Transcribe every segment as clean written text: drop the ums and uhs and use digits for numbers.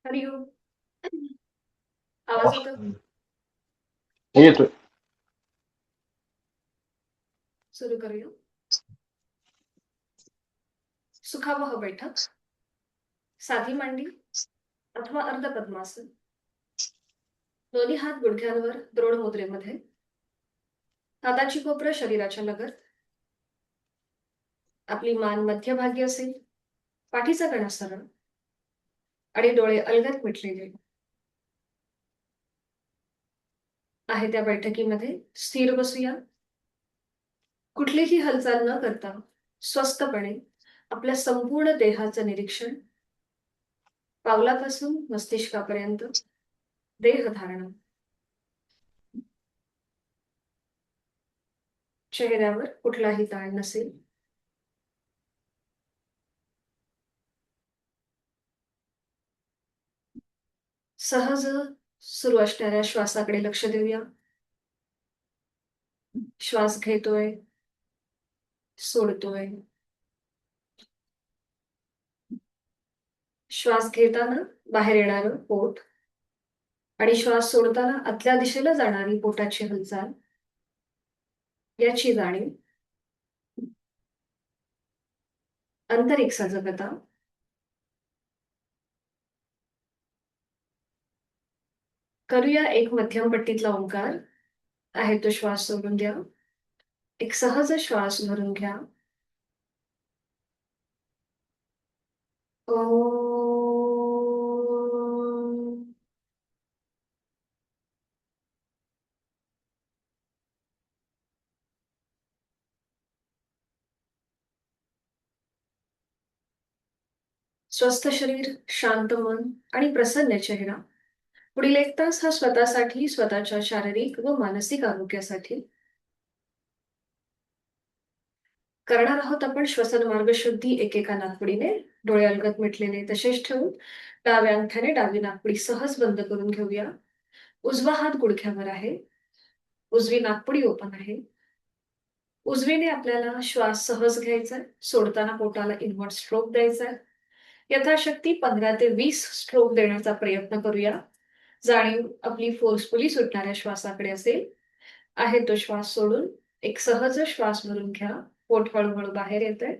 हरिओम. आवाज येतो? येतोय. सुरू करूया. सुखावह बैठक. साधी मांडी अथवा अर्ध पद्मासन. दोन्ही हात गुडघ्यांवर द्रोण मुद्रेमध्ये. हाताची कोपरं शरीराच्या लगत. आपली मान मध्यभागी असेल. पाठीचा कणा सरळ आणि डोळे अलगद मिटलेले. आहे त्या बैठकीमध्ये स्थिर बसूया. कुठलीही हालचाल न करता स्वस्थपणे आपल्या संपूर्ण देहाचं निरीक्षण. पावलापासून मस्तिष्कापर्यंत देहधारणा. चेहऱ्यावर कुठलाही ताण नसेल. सहज सुरू असणाऱ्या श्वासाकडे लक्ष देऊया. श्वास घेतोय, सोडतोय. श्वास घेताना बाहेर येणारं पोट आणि श्वास सोडताना आतल्या दिशेला जाणारी पोटाची हालचाल याची जाणीव. आंतरिक सजगता. करूया एक मध्यम पट्टीतला ओंकार. आहे तो श्वास सोडून द्या. एक सहज श्वास भरून घ्या. ओम. स्वस्थ शरीर, शांत मन आणि प्रसन्न चेहरा. पुढील 1 तास हा स्वतःसाठी, स्वतःच्या शारीरिक व मानसिक आरोग्यासाठी करणार आहोत आपण श्वसन मार्ग शुद्धी. एकेका नाकपुडीने डोळे अलगद मिटलेले तसेच ठेवून डाव्या अंगठ्याने डावी नाकपुडी सहज बंद करून घेऊया. उजवा हात गुडघ्यावर आहे. उजवी नाकपुडी ओपन आहे. उजवीने आपल्याला श्वास सहज घ्यायचा, सोडताना पोटाला इनवर्ट स्ट्रोक द्यायचा. यथाशक्ती 15 ते 20 स्ट्रोक देण्याचा प्रयत्न करूया. जाणीव आपली फोर्सफुली सुटणाऱ्या श्वासाकडे असेल. आहे तो श्वास सोडून एक सहज श्वास भरून घ्या. पोट हळूहळू बाहेर येतंय.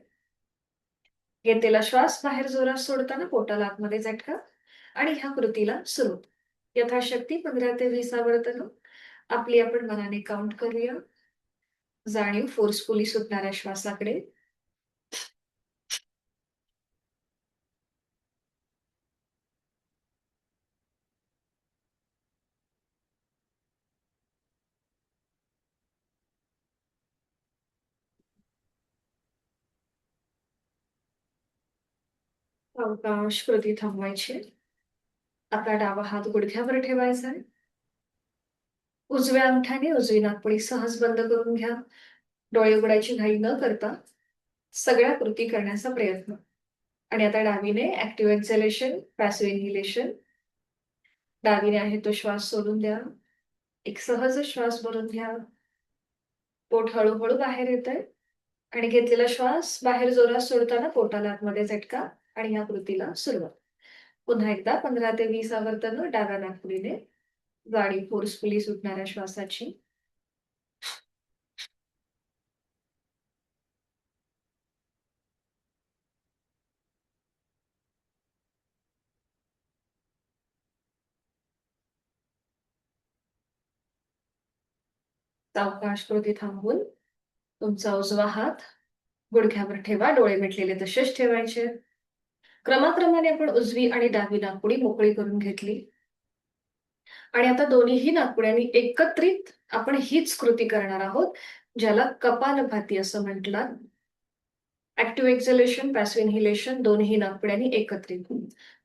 घेतलेला श्वास बाहेर जोरात सोडताना पोटाला आतमध्ये झटका आणि ह्या कृतीला सुरू. यथाशक्ती 15 ते 20 आवर्तन आपली आपण मनाने काउंट करूया. जाणीव फोर्सफुली सुटणाऱ्या श्वासाकडे. सावकाश कृती थांबवायची. आता डावा हात गुडघ्यावर ठेवायचा आहे. उजव्या अंगठ्याने उजवी नाकपुडी सहज बंद करून घ्या. डोळे उघडायची घाई न करता सगळ्या कृती करण्याचा प्रयत्न. आणि आता डावीने ऍक्टिव्ह एक्झलेशन, पॅसिव्ह इन्हिलेशन. डावीने आहे तो श्वास सोडून द्या. एक सहज श्वास भरून घ्या. पोट हळूहळू बाहेर येतंय आणि घेतलेला श्वास बाहेर जोरात सोडताना पोटाला आतमध्ये झटका आणि या कृतीला सुरुवात. पुन्हा एकदा 15 ते 20 आवर्तन डाव्या नाकपुडीने. जाणीव फोर्सफुली सुटणाऱ्या श्वासाची. सावकाश कृती थांबवून तुमचा उजवा हात गुडघ्यावर ठेवा. डोळे मिटलेले तसेच ठेवायचे. क्रमाक्रमाने आपण उजवी आणि डावी नाकपुडी मोकळी करून घेतली. आणि आता दोन्हीही नाकपुड्यांनी एकत्रित आपण हीच कृती करणार आहोत, ज्याला कपालभाती असं म्हटलं. ऍक्टिव्ह एक्झलेशन, पॅसिव्ह इन्हिलेशन दोन्ही नाकपुड्यांनी एकत्रित.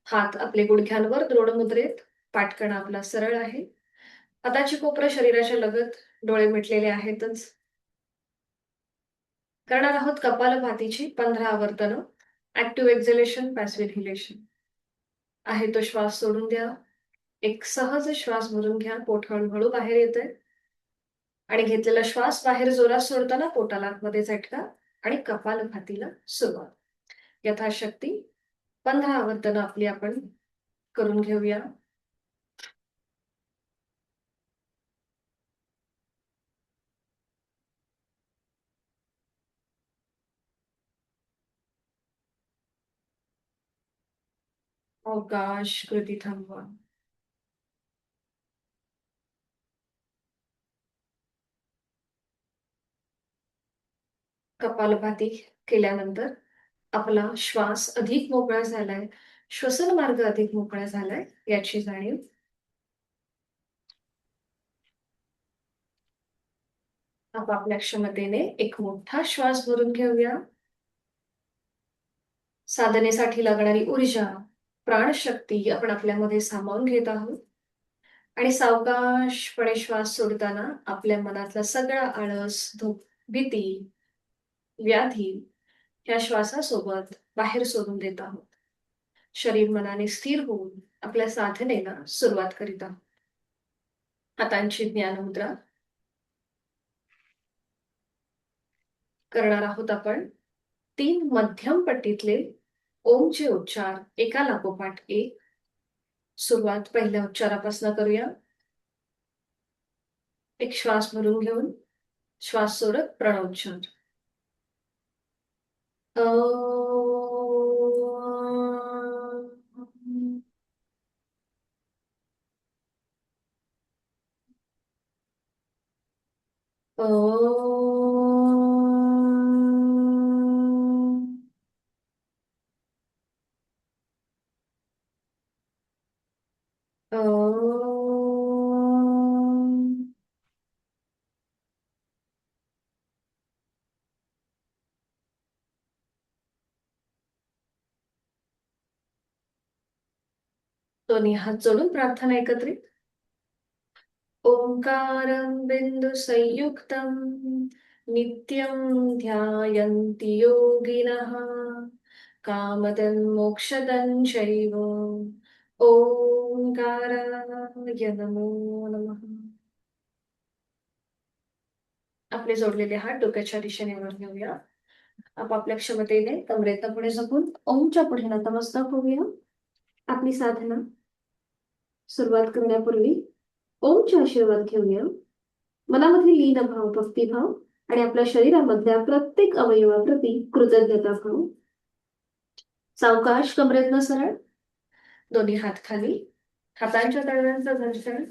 हात आपले गुडघ्यांवर द्रोण मुद्रेत. पाठकणा आपला सरळ आहे. हाताची कोपरं शरीराच्या लगत. डोळे मिटलेले आहेतच. करणार आहोत कपालभातीची 15 आवर्तन. Active exhalation, passive inhalation. आहे तो श्वास सोडून द्या. एक सहज श्वास भरून घ्या. पोट हळूहळू बाहेर येतंय आणि घेतलेला श्वास बाहेर जोरात सोडताना पोटाला आतमध्ये झटका आणि कपालभातीला सुरुवात. यथाशक्ती 15 आवर्तन आपली आपण करून घेऊया. अवकाश कृती थांबवा. कपालभाती केल्यानंतर आपला श्वास अधिक मोकळा झालाय, श्वसन मार्ग अधिक मोकळा झालाय याची जाणीव. आपापल्या क्षमतेने एक मोठा श्वास भरून घेऊया. साधनेसाठी लागणारी ऊर्जा, प्राणशक्ती आपण आपल्यामध्ये सामावून घेत आहोत आणि सावकाशपणे श्वास सोडताना आपल्या मनातला सगळा आळस, भीती, व्याधी या श्वासासोबत बाहेर सोडून देत आहोत. शरीर मनाने स्थिर होऊन आपल्या साधनेला सुरुवात करीत आहोत. हातांची ज्ञानमुद्रा करणार आहोत आपण 3 मध्यम पट्टीतले ओमचे उच्चार एका लागोपाठ एक. सुरुवात पहिल्या उच्चारापासून करूया. एक श्वास भरून घेऊन श्वास सोडत प्रणवोच्चार. दोन्ही हात जोडून प्रार्थना एकत्रित. ओंकारं बिन्दुसंयुक्तं नित्यं ध्यायन्ति योगिनः कामदं मोक्षदं चैव. ओंकाराय नमो नमः. आपले जोडलेले हात डोक्याच्या दिशेने वर घेऊया. आपापल्या क्षमतेने कमरेतनं पुढे झुकून ओमच्या पुढे नतमस्तक होऊया. आपली साधना सुरुवात करण्यापूर्वी ओमचे आशीर्वाद घेऊया. मनामध्ये लीन भाव, भक्तिभाव आणि आपल्या शरीरामधल्या प्रत्येक अवयवाप्रती कृतज्ञता भाव. सावकाश कमरेतनं सरळ, दोन्ही हात खाली, हातांच्या तळव्यांचा घर्षण.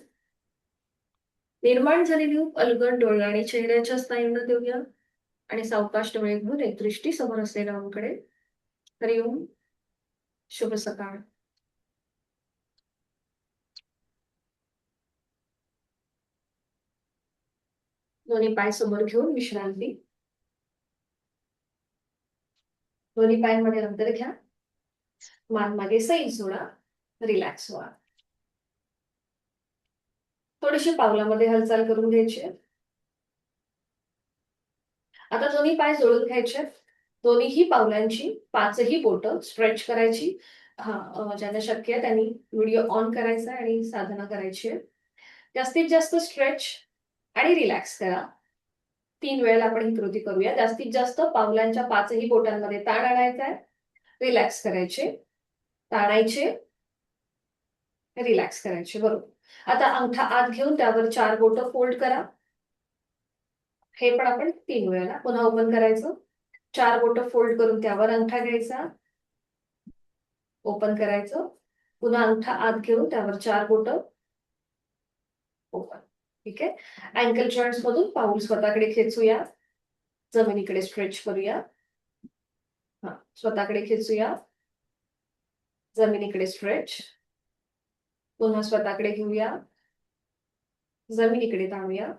निर्माण झालेली ऊब अलगद डोळे आणि चेहऱ्याच्या स्नायूंना देऊया आणि सावकाश डोळे घेऊन एक दृष्टी समोर असलेल्या ओमकडे. हरिओम. शुभ सकाळ. दोन्ही पाय समोर घेऊन विश्रांती. दोन्ही पायांमध्ये अंतर घ्या. मान मागे सैल सोडा. रिलॅक्स व्हा. थोडीशी पावलामध्ये हालचाल करून घ्यायची. आता दोन्ही पाय जोडून घ्यायचे. दोन्हीही पावलांची 5ही बोटं स्ट्रेच करायची. ज्यांना शक्य आहे त्यांनी व्हिडिओ ऑन करायचा आणि साधना करायची आहे. जास्तीत जास्त स्ट्रेच आणि रिलॅक्स करा. 3 वेळेला आपण ही कृती करूया. जास्तीत जास्त पावलांच्या 5ही बोटांमध्ये ताण आणायचा आहे. रिलॅक्स करायचे, ताणायचे, रिलॅक्स करायचे. बरोबर. आता अंगठा आत घेऊन त्यावर 4 बोटं फोल्ड करा. हे पण आपण 3 वेळेला. पुन्हा ओपन करायचं. 4 बोटं फोल्ड करून त्यावर अंगठा घ्यायचा. ओपन करायचं. पुन्हा अंगठा आत घेऊन त्यावर 4 बोटं ओपन. ठीक आहे. अँकल जॉईंट्स मधून पाऊल स्वतःकडे खेचूया. जमिनीकडे स्ट्रेच करूया. स्वतःकडे खेचूया. जमिनीकडे स्ट्रेच. पुन्हा स्वतःकडे घेऊया. जमिनीकडे ताणूया.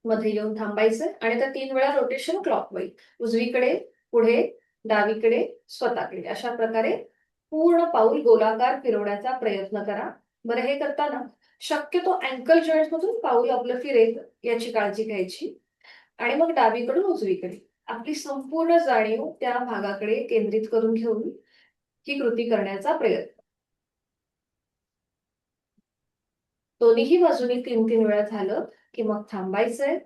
मध्ये येऊन थांबायचं आणि त्या 3 वेळा रोटेशन क्लॉकवाईज. उजवीकडे, पुढे, डावीकडे, स्वतःकडे. अशा प्रकारे पूर्ण पाऊल गोलाकार फिरवण्याचा प्रयत्न करा. बरं, हे करताना शक्यतो अँकल जॉईंट मधून पाऊल आपलं फिरेल याची काळजी घ्यायची आणि मग डावीकडून उजवीकडे आपली संपूर्ण जाणीव त्या भागाकडे केंद्रित करून घेऊन ही कृती करण्याचा प्रयत्न. दोन्हीही बाजूनी 3-3 वेळा झालं की मग थांबायचंय.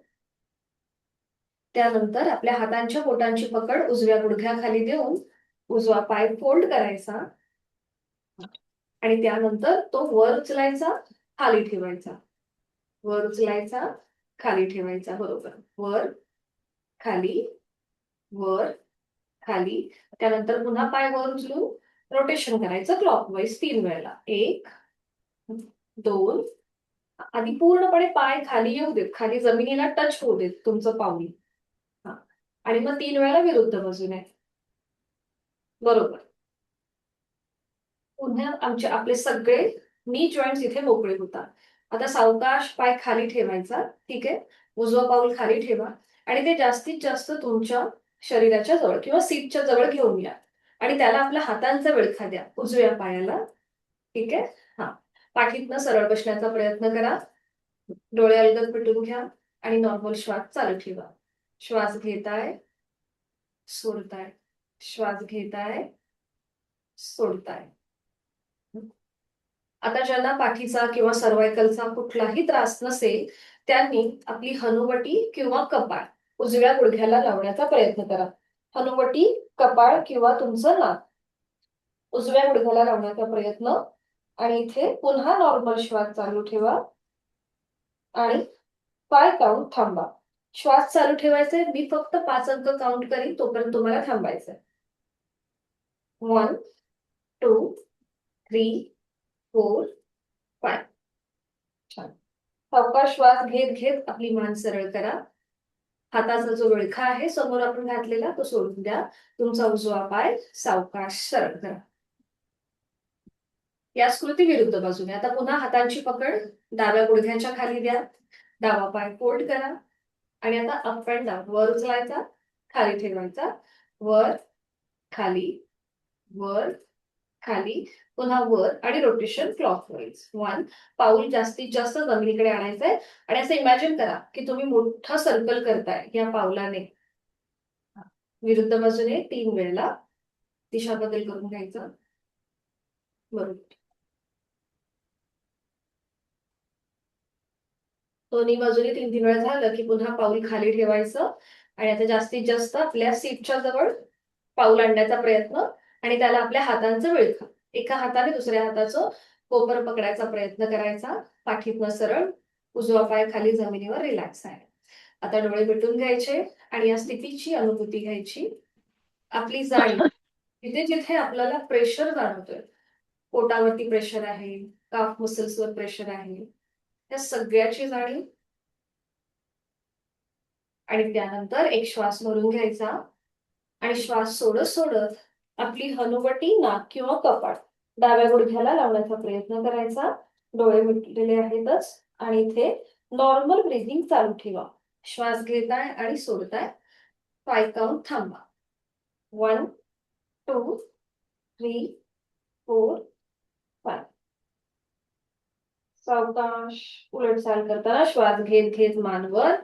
त्यानंतर आपल्या हातांच्या बोटांची पकड उजव्या गुडघ्याखाली देऊन उजवा पाय फोल्ड करायचा. आणि त्यानंतर तो वर उचलायचा, खाली ठेवायचा, वर उचलायचा, खाली ठेवायचा. बरोबर. वर, खाली, वर, खाली. त्यानंतर पुन्हा पाय वर उचलून रोटेशन करायचं क्लॉकवाईज 3 वेळेला. 1, 2. आधी पूर्णपणे पाय खाली येऊ देत, खाली जमिनीला टच होऊ देत तुमचं पाऊल. हा. आणि मग 3 वेळेला विरुद्ध बाजूने. बरोबर. पुन्हा आपले सगळे नी जॉईंट्स इथे मोकळे होतात. आता सावकाश पाय खाली ठेवायचा. ठीक आहे. उजवा पाऊल खाली ठेवा आणि ते जास्तीत जास्त तुमच्या शरीराच्या जवळ किंवा सीटच्या जवळ घेऊन या आणि त्याला आपल्या हातांचा विळखा द्या उजव्या पायाला. ठीक आहे. हा. पाठीतनं सरळ बसण्याचा प्रयत्न करा. डोळे अलगद मिटून घ्या आणि नॉर्मल श्वास चालू ठेवा. श्वास घेताय, सोडताय, श्वास घेताय, सोडताय. आता ज्यांना पाठीचा किंवा सर्वायकलचा कुठलाही त्रास नसेल त्यांनी आपली हनुवटी किंवा कपाळ उजव्या गुडघ्याला लावण्याचा प्रयत्न करा. हनुवटी, कपाळ किंवा तुमचं नाक उजव्या गुडघ्याला लावण्याचा प्रयत्न आणि इथे पुन्हा नॉर्मल श्वास चालू ठेवा आणि 5 काउंट थांबा. श्वास चालू ठेवायचे. मी फक्त 5 अंक काउंट करीन तोपर्यंत तुम्हाला थांबायचंय. 1, 2, 3, 4, 5. छान. सावकाश श्वास घेत घेत आपली मान सरळ करा. हाताचा जो विळखा आहे समोर आपण घातलेला तो सोडून द्या. तुमचा उजवा पाय सावकाश सरळ करा. याच कृती विरुद्ध बाजूने. आता पुन्हा हातांची पकड डाव्या गुडघ्याच्या खाली द्या. डावा पाय फोल्ड करा आणि आता अप अँड डाऊन. वर उचलायचा, खाली ठेवायचा, वर, खाली, वर, खाली, पुन्हा वर आणि रोटेशन क्लॉकवाईज. 1. पाऊल जास्तीत जास्त जमिनीकडे आणायचंय आणि असं इमॅजिन करा की तुम्ही मोठा सर्कल करताय या पावलाने. विरुद्ध बाजूने 3 वेळेला दिशा बदल करून घ्यायचा. बरोबर. दोन्ही बाजूने 3-3 वेळा झालं की पुन्हा पाऊल खाली ठेवायचं आणि आता जास्तीत जास्त आपल्या सीटच्या जवळ पाऊल आणण्याचा प्रयत्न आणि त्याला आपल्या हातांचं विळखा. एका हाताने दुसऱ्या हाताचं कोपर पकडायचा प्रयत्न करायचा. पाठीतनं सरळ, उजवा पाय खाली जमिनीवर रिलॅक्स आहे. आता डोळे मिटून घ्यायचे आणि या स्थितीची अनुभूती घ्यायची. आपली जाणीव जिथे जिथे आपल्याला प्रेशर जाणवतोय, पोटावरती प्रेशर आहे, काफ मसल्सवर प्रेशर आहे, त्या सगळ्याची जाणीव. आणि त्यानंतर एक श्वास भरून घ्यायचा आणि श्वास सोडत सोडत आपली हनुवटी, नाक किंवा कपाळ डाव्या गुडघ्याला लावण्याचा प्रयत्न करायचा. डोळे मिटलेले आहेतच आणि इथे नॉर्मल ब्रीदिंग चालू ठेवा. श्वास घेताय आणि सोडताय. 5 काउंट थांबा. 1, 2, 3, 4, 5. सावकाश उलटचाल करताना श्वास घेत घेत मानवर,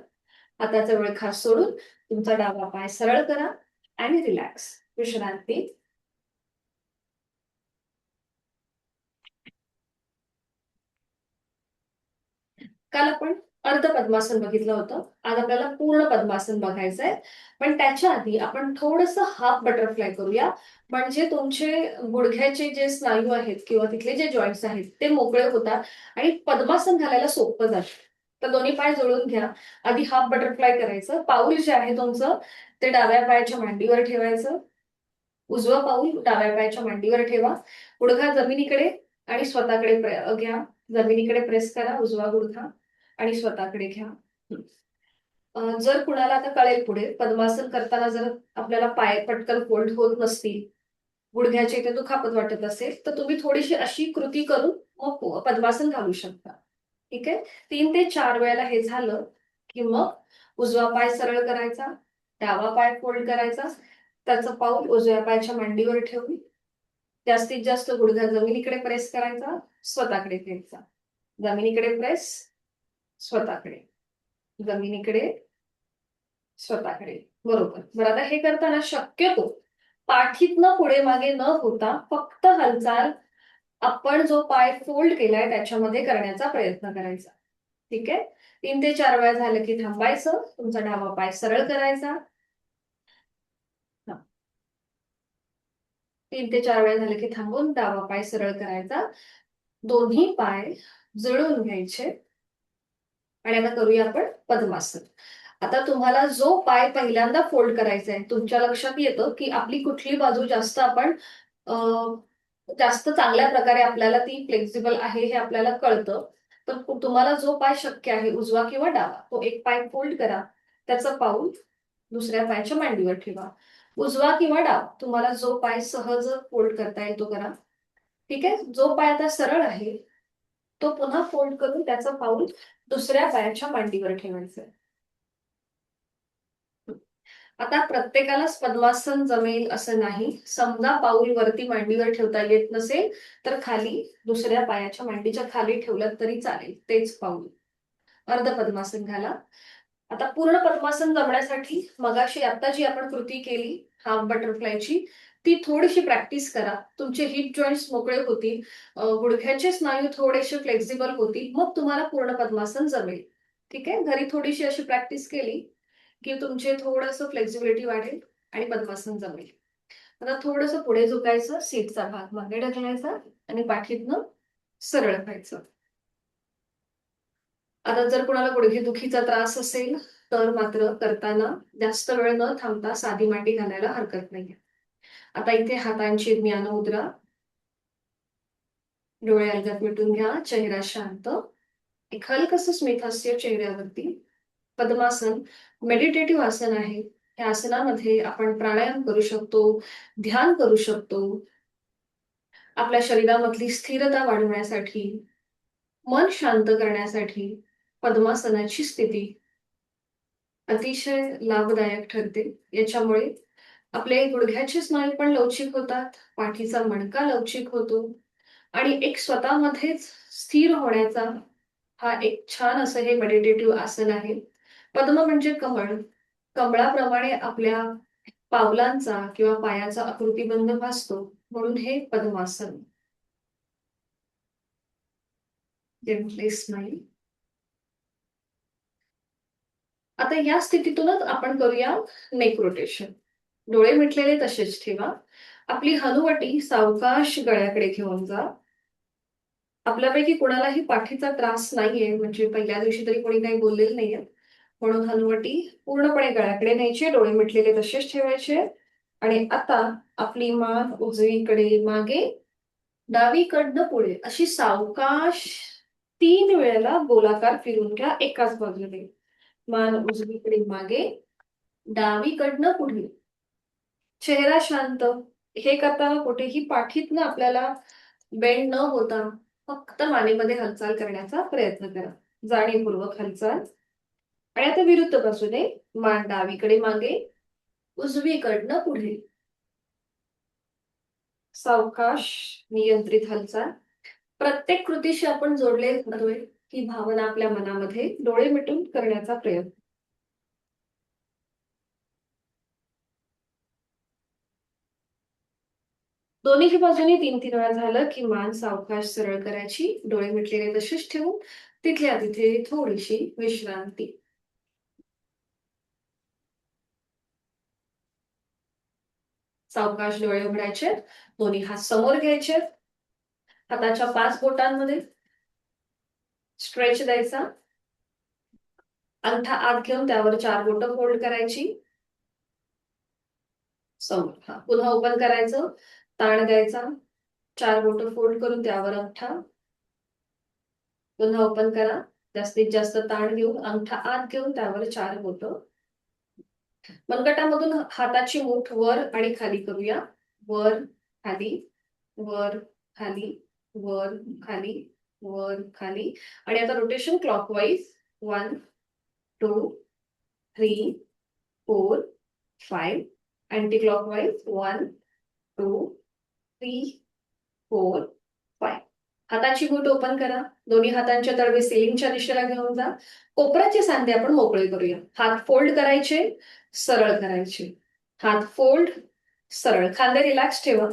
हाताचा विळखा सोडून तुमचा डावा पाय सरळ करा आणि रिलॅक्स. विश्रांती. काल आपण अर्ध पद्मासन बघितलं होतं. आज आपल्याला पूर्ण पद्मासन बघायचंय. पण त्याच्या आधी आपण थोडंसं हाफ बटरफ्लाय करूया. म्हणजे तुमचे गुडघ्याचे जे स्नायू आहेत किंवा तिथले जे जॉईंट्स आहेत ते मोकळे होतात आणि पद्मासन घालायला सोपं जातं. तर दोन्ही पाय जोडून घ्या. आधी हाफ बटरफ्लाय करायचं. पाऊल जे आहे तुमचं ते डाव्या पायाच्या मांडीवर ठेवायचं. उजवा पाऊल डाव्या पायाच्या मांडीवर ठेवा. गुडघा जमिनीकडे आणि स्वतःकडे घ्या. जमिनीकडे प्रेस करा उजवा गुडघा आणि स्वतःकडे घ्या. जर कुणाला आता कळेल पुढे पद्मासन करताना जर आपल्याला पाय पटकन फोल्ड होत नसतील, गुडघ्याच्या इथे दुखापत वाटत असेल तर तुम्ही थोडीशी अशी कृती करून मग पद्मासन घालू शकता. ठीक आहे. 3 ते 4 वेळेला हे झालं की मग उजवा पाय सरळ करायचा, डावा पाय फोल्ड करायचा, त्याचं पाऊल उजव्या पायाच्या मांडीवर ठेवून जास्तीत जास्त गुडघा जमिनीकडे प्रेस करायचा, स्वतःकडे घ्यायचा. जमिनीकडे प्रेस, स्वतःकडे, जमिनीकडे, स्वतःकडे. बरोबर. बरं आता हे करताना शक्यतो पाठीतनं पुढे मागे न होता फक्त हालचाल आपण जो पाय फोल्ड केलाय त्याच्यामध्ये करण्याचा प्रयत्न करायचा. ठीक आहे. 3 ते 4 वेळा झालं की थांबायचं. तुमचा डावा पाय सरळ करायचा. 3 ते 4 वेळा झाले की थांबून डावा पाय सरळ करायचा. दोन्ही पाय जुळवून घ्यायचे आणि आता करूया आपण पद्मासन. आता तुम्हाला जो पाय पहिल्यांदा फोल्ड करायचा आहे, तुमच्या लक्षात येतं की आपली कुठली बाजू जास्त आपण जास्त चांगल्या प्रकारे आपल्याला ती फ्लेक्झिबल आहे हे आपल्याला कळतं. तर तुम्हाला जो पाय शक्य आहे, उजवा किंवा डावा, तो एक पाय फोल्ड करा. त्याचं पाऊल दुसऱ्या पायाच्या मांडीवर ठेवा. उजवा किंवा डावा, तुम्हाला जो पाय सहज फोल्ड करता येईल तो करा. ठीक आहे. जो पाय आता सरळ आहे तो पुन्हा फोल्ड करून त्याचं पाऊल दुसऱ्या पायाच्या मांडीवर ठेवायचं. आता प्रत्येकालाच पद्मासन जमेल असं नाही. समजा पाऊल वरती मांडीवर ठेवता येत नसेल तर खाली दुसऱ्या पायाच्या मांडीच्या खाली ठेवलं तरी चालेल. तेच पाऊल अर्ध पद्मासन घाला. आता पूर्ण पद्मासन जमण्यासाठी मगाशी आता जी आपण कृती केली हाफ बटरफ्लायची, ती थोडीशी प्रॅक्टिस करा. तुमचे हिप जॉईंट्स मोकळे होतील, गुडघ्याचे स्नायू थोडेसे फ्लेक्झिबल होतील, मग तुम्हाला पूर्ण पद्मासन जमेल. ठीक आहे. घरी थोडीशी अशी प्रॅक्टिस केली की तुमचे थोडंसं फ्लेक्झिबिलिटी वाढेल आणि पद्मासन जमेल. आता थोडंसं पुढे झुकायचं, सीटचा भाग मागे ढकलायचा आणि पाठीतनं सरळ व्हायचं. आता जर कुणाला गुडघेदुखीचा त्रास असेल तर मात्र करताना जास्त वेळ न थांबता साधी मांडी घालायला हरकत नाहीये. आता इथे हातांची ज्ञान मुद्रा, डोळे अलगद मिटून घ्या, चेहरा शांत, एक हलकस स्मितहास्य चेहऱ्यावरती. पद्मासन मेडिटेटिव्ह आसन आहे. या आसनामध्ये आपण प्राणायाम करू शकतो, ध्यान करू शकतो. आपल्या शरीरामधली स्थिरता वाढवण्यासाठी, मन शांत करण्यासाठी पद्मासनाची स्थिती अतिशय लाभदायक ठरते. याच्यामुळे आपले गुडघ्याचे स्नायू पण लवचिक होतात, पाठीचा मणका लवचिक होतो आणि एक स्वतःमध्येच स्थिर होण्याचा हा एक छान असं हे मेडिटेटिव्ह आसन आहे. पद्म म्हणजे कमळ. कमळाप्रमाणे आपल्या पावलांचा किंवा पायाचा आकृतिबंध भासतो, म्हणून हे पद्मासन. Gently smile. आता या स्थितीतूनच आपण करूया नेक रोटेशन. डोळे मिटलेले तसेच ठेवा. आपली हनुवटी सावकाश गळ्याकडे घेऊन जा. आपल्यापैकी कोणालाही पाठीचा त्रास नाहीये, म्हणजे पहिल्या दिवशी तरी कोणी काही बोललेलं नाहीये, म्हणून हनुवटी पूर्णपणे गळ्याकडे न्यायची, डोळे मिटलेले तसेच ठेवायचे आणि आता आपली मान उजवीकडे मागे, डावीकडनं पुढे अशी सावकाश 3 वेळेला गोलाकार फिरून घ्या एकाच बाजूने. मान उजवीकडे मागे, डावीकडनं पुढे, चेहरा शांत. हे करताना कुठेही पाठीतनं आपल्याला बेंड न होता फक्त मानेमध्ये हालचाल करण्याचा प्रयत्न करा. जाणीवपूर्वक हालचाल. आणि आता विरुद्ध बाजूने मान डावीकडे मागे, उजवीकडनं पुढे, सावकाश नियंत्रित हालचाल. प्रत्येक कृतीशी आपण जोडले जातोय ही भावना आपल्या मनामध्ये डोळे मिटून करण्याचा प्रयत्न. दोन्ही बाजूनी 3-3 वेळा झालं की मान सावकाश सरळ करायची, डोळे मिटलेले तसेच ठेवून तिथल्या तिथे थोडीशी विश्रांती. सावकाश डोळे उघडायचे, दोन्ही हात समोर घ्यायचे, हाताच्या 5 बोटांमध्ये स्ट्रेच द्यायचा. अंगठा आत घेऊन त्यावर 4 बोटं फोल्ड करायची. समोर पुन्हा ओपन करायचं, ताण द्यायचा, 4 बोटं फोल्ड करून त्यावर अंगठा, पुन्हा ओपन करा, जास्तीत जास्त ताण देऊन अंगठा आत घेऊन त्यावर 4 बोटं. मनगटामधून हाताची मूठ वर आणि खाली करूया. वर खाली, वर खाली, वर खाली, वर खाली. आणि आता रोटेशन क्लॉकवाईज. 1 2 3 4 5. Anti clockwise 1 2 3 4 5. हाताची मूठ ओपन करा, दोन्ही हातांच्या तळवे सिलिंगच्या दिशेला घेऊन जा. कोपराचे सांधे आपण मोकळे करूया. हात फोल्ड करायचे, सरळ करायचे. हात फोल्ड, सरळ. खांदे रिलॅक्स ठेवा.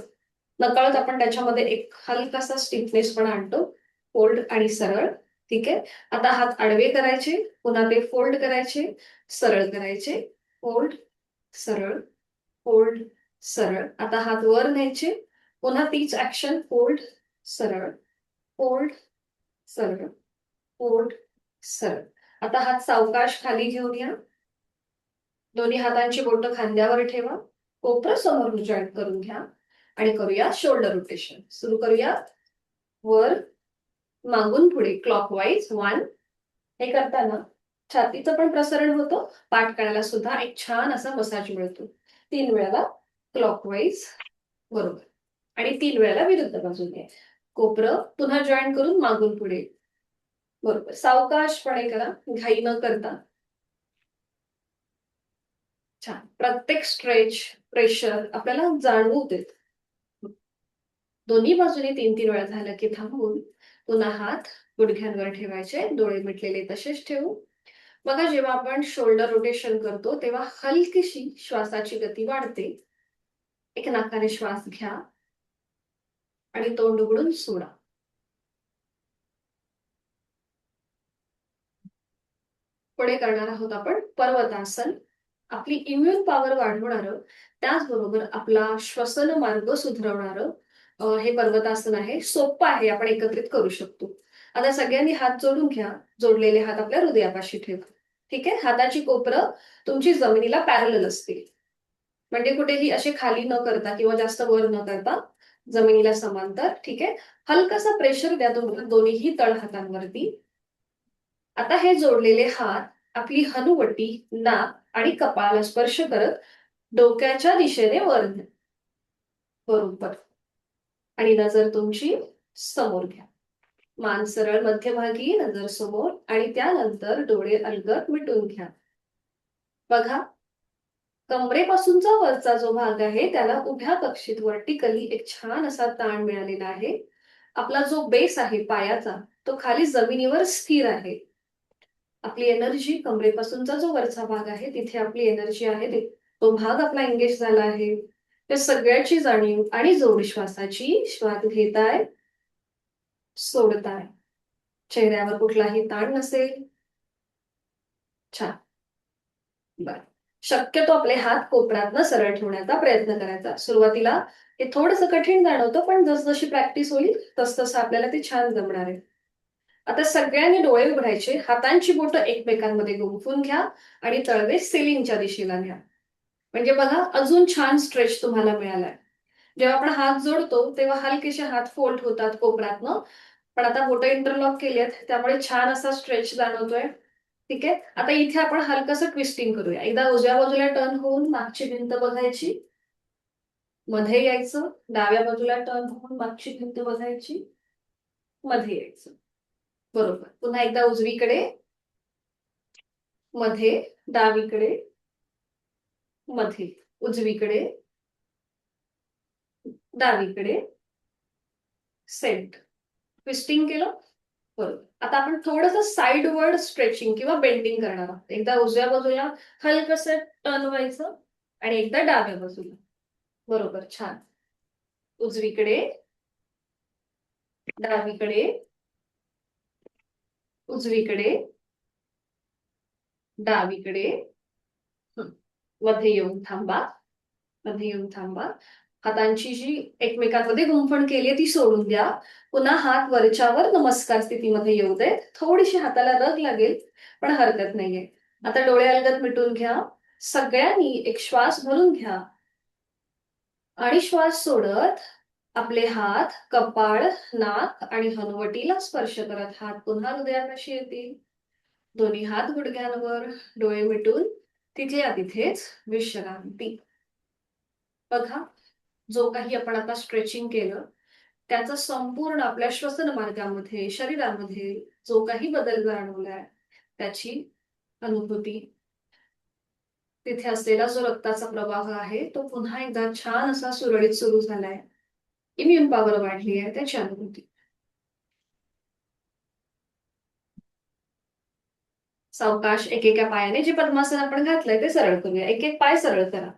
नकळत आपण त्याच्यामध्ये एक हलकासा स्टिफनेस पण आणतो. फोल्ड आणि सरळ. ठीक आहे. आता हात आडवे करायचे, पुन्हा ते फोल्ड करायचे, सरळ करायचे, फोल्ड, सरळ, फोल्ड, सरळ. आता हात वर न्यायचे, पुन्हा तीच ऍक्शन, फोल्ड, सरळ, फोल्ड, सरळ, फोल्ड, सरळ. आता हात सावकाश खाली घेऊन या. दोन्ही हातांची बोटं खांद्यावर ठेवा. कोपरं समोर जॉईंट करून घ्या आणि करूया शोल्डर रोटेशन. सुरू करूया. वर, मागून पुढे क्लॉकवाईज 1. हे करताना छातीचं पण प्रसरण होतं, पाठ सुद्धा एक छान असा मसाज मिळतो. 3 वेळा क्लॉकवाईज, बरोबर, आणि 3 वेळेला विरुद्ध बाजूने. कोपरं पुन्हा जॉईन करून मागून पुढे, बरोबर. सावकाशपणे करा, घाई न करता. छान. प्रत्येक स्ट्रेच, प्रेशर आपल्याला जाणवू देत. दोन्ही बाजूने 3-3 वेळा झालं की थांबून पुन्हा हात गुडघ्यांवर ठेवायचे, डोळे मिटलेले तसेच ठेवू. बघा, जेव्हा आपण शोल्डर रोटेशन करतो तेव्हा हलकीशी श्वासाची गती वाढते. एक नाकाने श्वास घ्या आणि तोंड उघडून सोडा. पुढे करणार आहोत आपण पर्वतासन. आपली इम्युन पॉवर वाढवणारं, त्याचबरोबर आपला श्वसन मार्ग सुधारवणारं हे पर्वतासन आहे. सोपं आहे, आपण एकत्रित करू शकतो. आता सगळ्यांनी हात जोडून घ्या. जोडलेले हात आपल्या हृदयापाशी ठेवा. ठीक आहे. हाताची कोपरं तुमची जमिनीला पॅरलल असतील, म्हणजे कुठेही असे खाली न करता किंवा जास्त वर न करता जमिनीला समांतर. ठीक आहे. हलकासा प्रेशर द्या तुम्हाला दोन्ही तळ हातांवरती. आता हे जोडलेले हात आपली हनुवटी, नाक आणि कपाळाला स्पर्श करत डोक्याच्या दिशेने वर न्या. बरोबर. आणि नजर तुमची समोर घ्या. मान सरळ मध्यभागी, नजर समोर, आणि त्यानंतर डोळे अलगद मिटून घ्या. बघा, कमरेपासूनचा वरचा जो भाग आहे त्याला उभ्या कक्षेत वर्टिकली एक छान असा ताण मिळालेला आहे. आपला जो बेस आहे पायाचा, तो खाली जमिनीवर स्थिर आहे. आपली एनर्जी, कमरेपासूनचा जो वरचा भाग आहे तिथे आपली एनर्जी आहे, तो भाग आपला एंगेज झाला आहे. त्या सगळ्याची जाणीव आणि जोड श्वासाची. श्वास घेताय, सोडताय. चेहऱ्यावर कुठलाही ताण नसेल. छान. बर. शक्यतो आपले हात कोपरातनं सरळ ठेवण्याचा प्रयत्न करायचा. सुरुवातीला हे थोडंसं कठीण जाणवतं, पण जसजशी प्रॅक्टिस होईल तसतसं आपल्याला ते छान जमणार आहे. आता सगळ्यांनी डोळे उघडायचे, हातांची बोटं एकमेकांमध्ये गुंफून घ्या आणि तळवे सिलिंगच्या दिशेला न्या. म्हणजे बघा, अजून छान स्ट्रेच तुम्हाला मिळालाय. जेव्हा आपण हात जोडतो तेव्हा हलकेसे हात फोल्ड होतात कोपरातनं, पण आता बोटं इंटरलॉक केली त्यामुळे छान असा स्ट्रेच जाणवतोय. ठीक आहे. आता इथे आपण हलकसं ट्विस्टिंग करूया. एकदा उजव्या बाजूला टर्न होऊन मागची भिंत बघायची, मध्ये यायचं. डाव्या बाजूला टर्न होऊन मागची भिंत बघायची, मध्ये यायचं. बरोबर. पुन्हा एकदा उजवीकडे, मध्ये, डावीकडे, मध्ये, उजवीकडे, डावीकडे, सेंट. ट्विस्टिंग केलं. बरोबर. आता आपण थोडंसं साइडवर्ड स्ट्रेचिंग किंवा बेंडिंग करणार आहोत. एकदा उजव्या बाजूला हलकसं टर्न व्हायचं आणि एकदा डाव्या बाजूला. बरोबर. छान. उजवीकडे, डावीकडे, उजवीकडे, डावीकडे. मध्ये येऊन थांबा, मध्ये येऊन थांबा. हातांची जी एकमेकांमध्ये गुंफण केली आहे ती सोडून द्या. पुन्हा हात वरच्यावर नमस्कार स्थितीमध्ये येऊ देत. थोडीशी हाताला रग लागेल, पण हरकत नाहीये. आता डोळे अलगद मिटून घ्या. सगळ्यांनी एक श्वास भरून घ्या आणि श्वास सोडत आपले हात कपाळ, नाक आणि हनुवटीला स्पर्श करत हात पुन्हा हृदयापाशी येतील. दोन्ही हात गुडघ्यांवर, डोळे मिटून तिथल्या तिथेच विश्रांती. बघा, जो काही आपण आता स्ट्रेचिंग केलं त्याचा संपूर्ण आपल्या श्वसन मार्गामध्ये, शरीरामध्ये जो काही बदल जाणवलाय त्याची अनुभूती. तिथे असलेला जो रक्ताचा प्रवाह आहे तो पुन्हा एकदा छान असा सुरळीत सुरू झालाय. इम्युन पॉवर वाढली आहे त्याची अनुभूती. सावकाश एकेका पायाने जे पद्मासन आपण घातलंय ते सरळ करूया. एक एक पाय सरळ करा.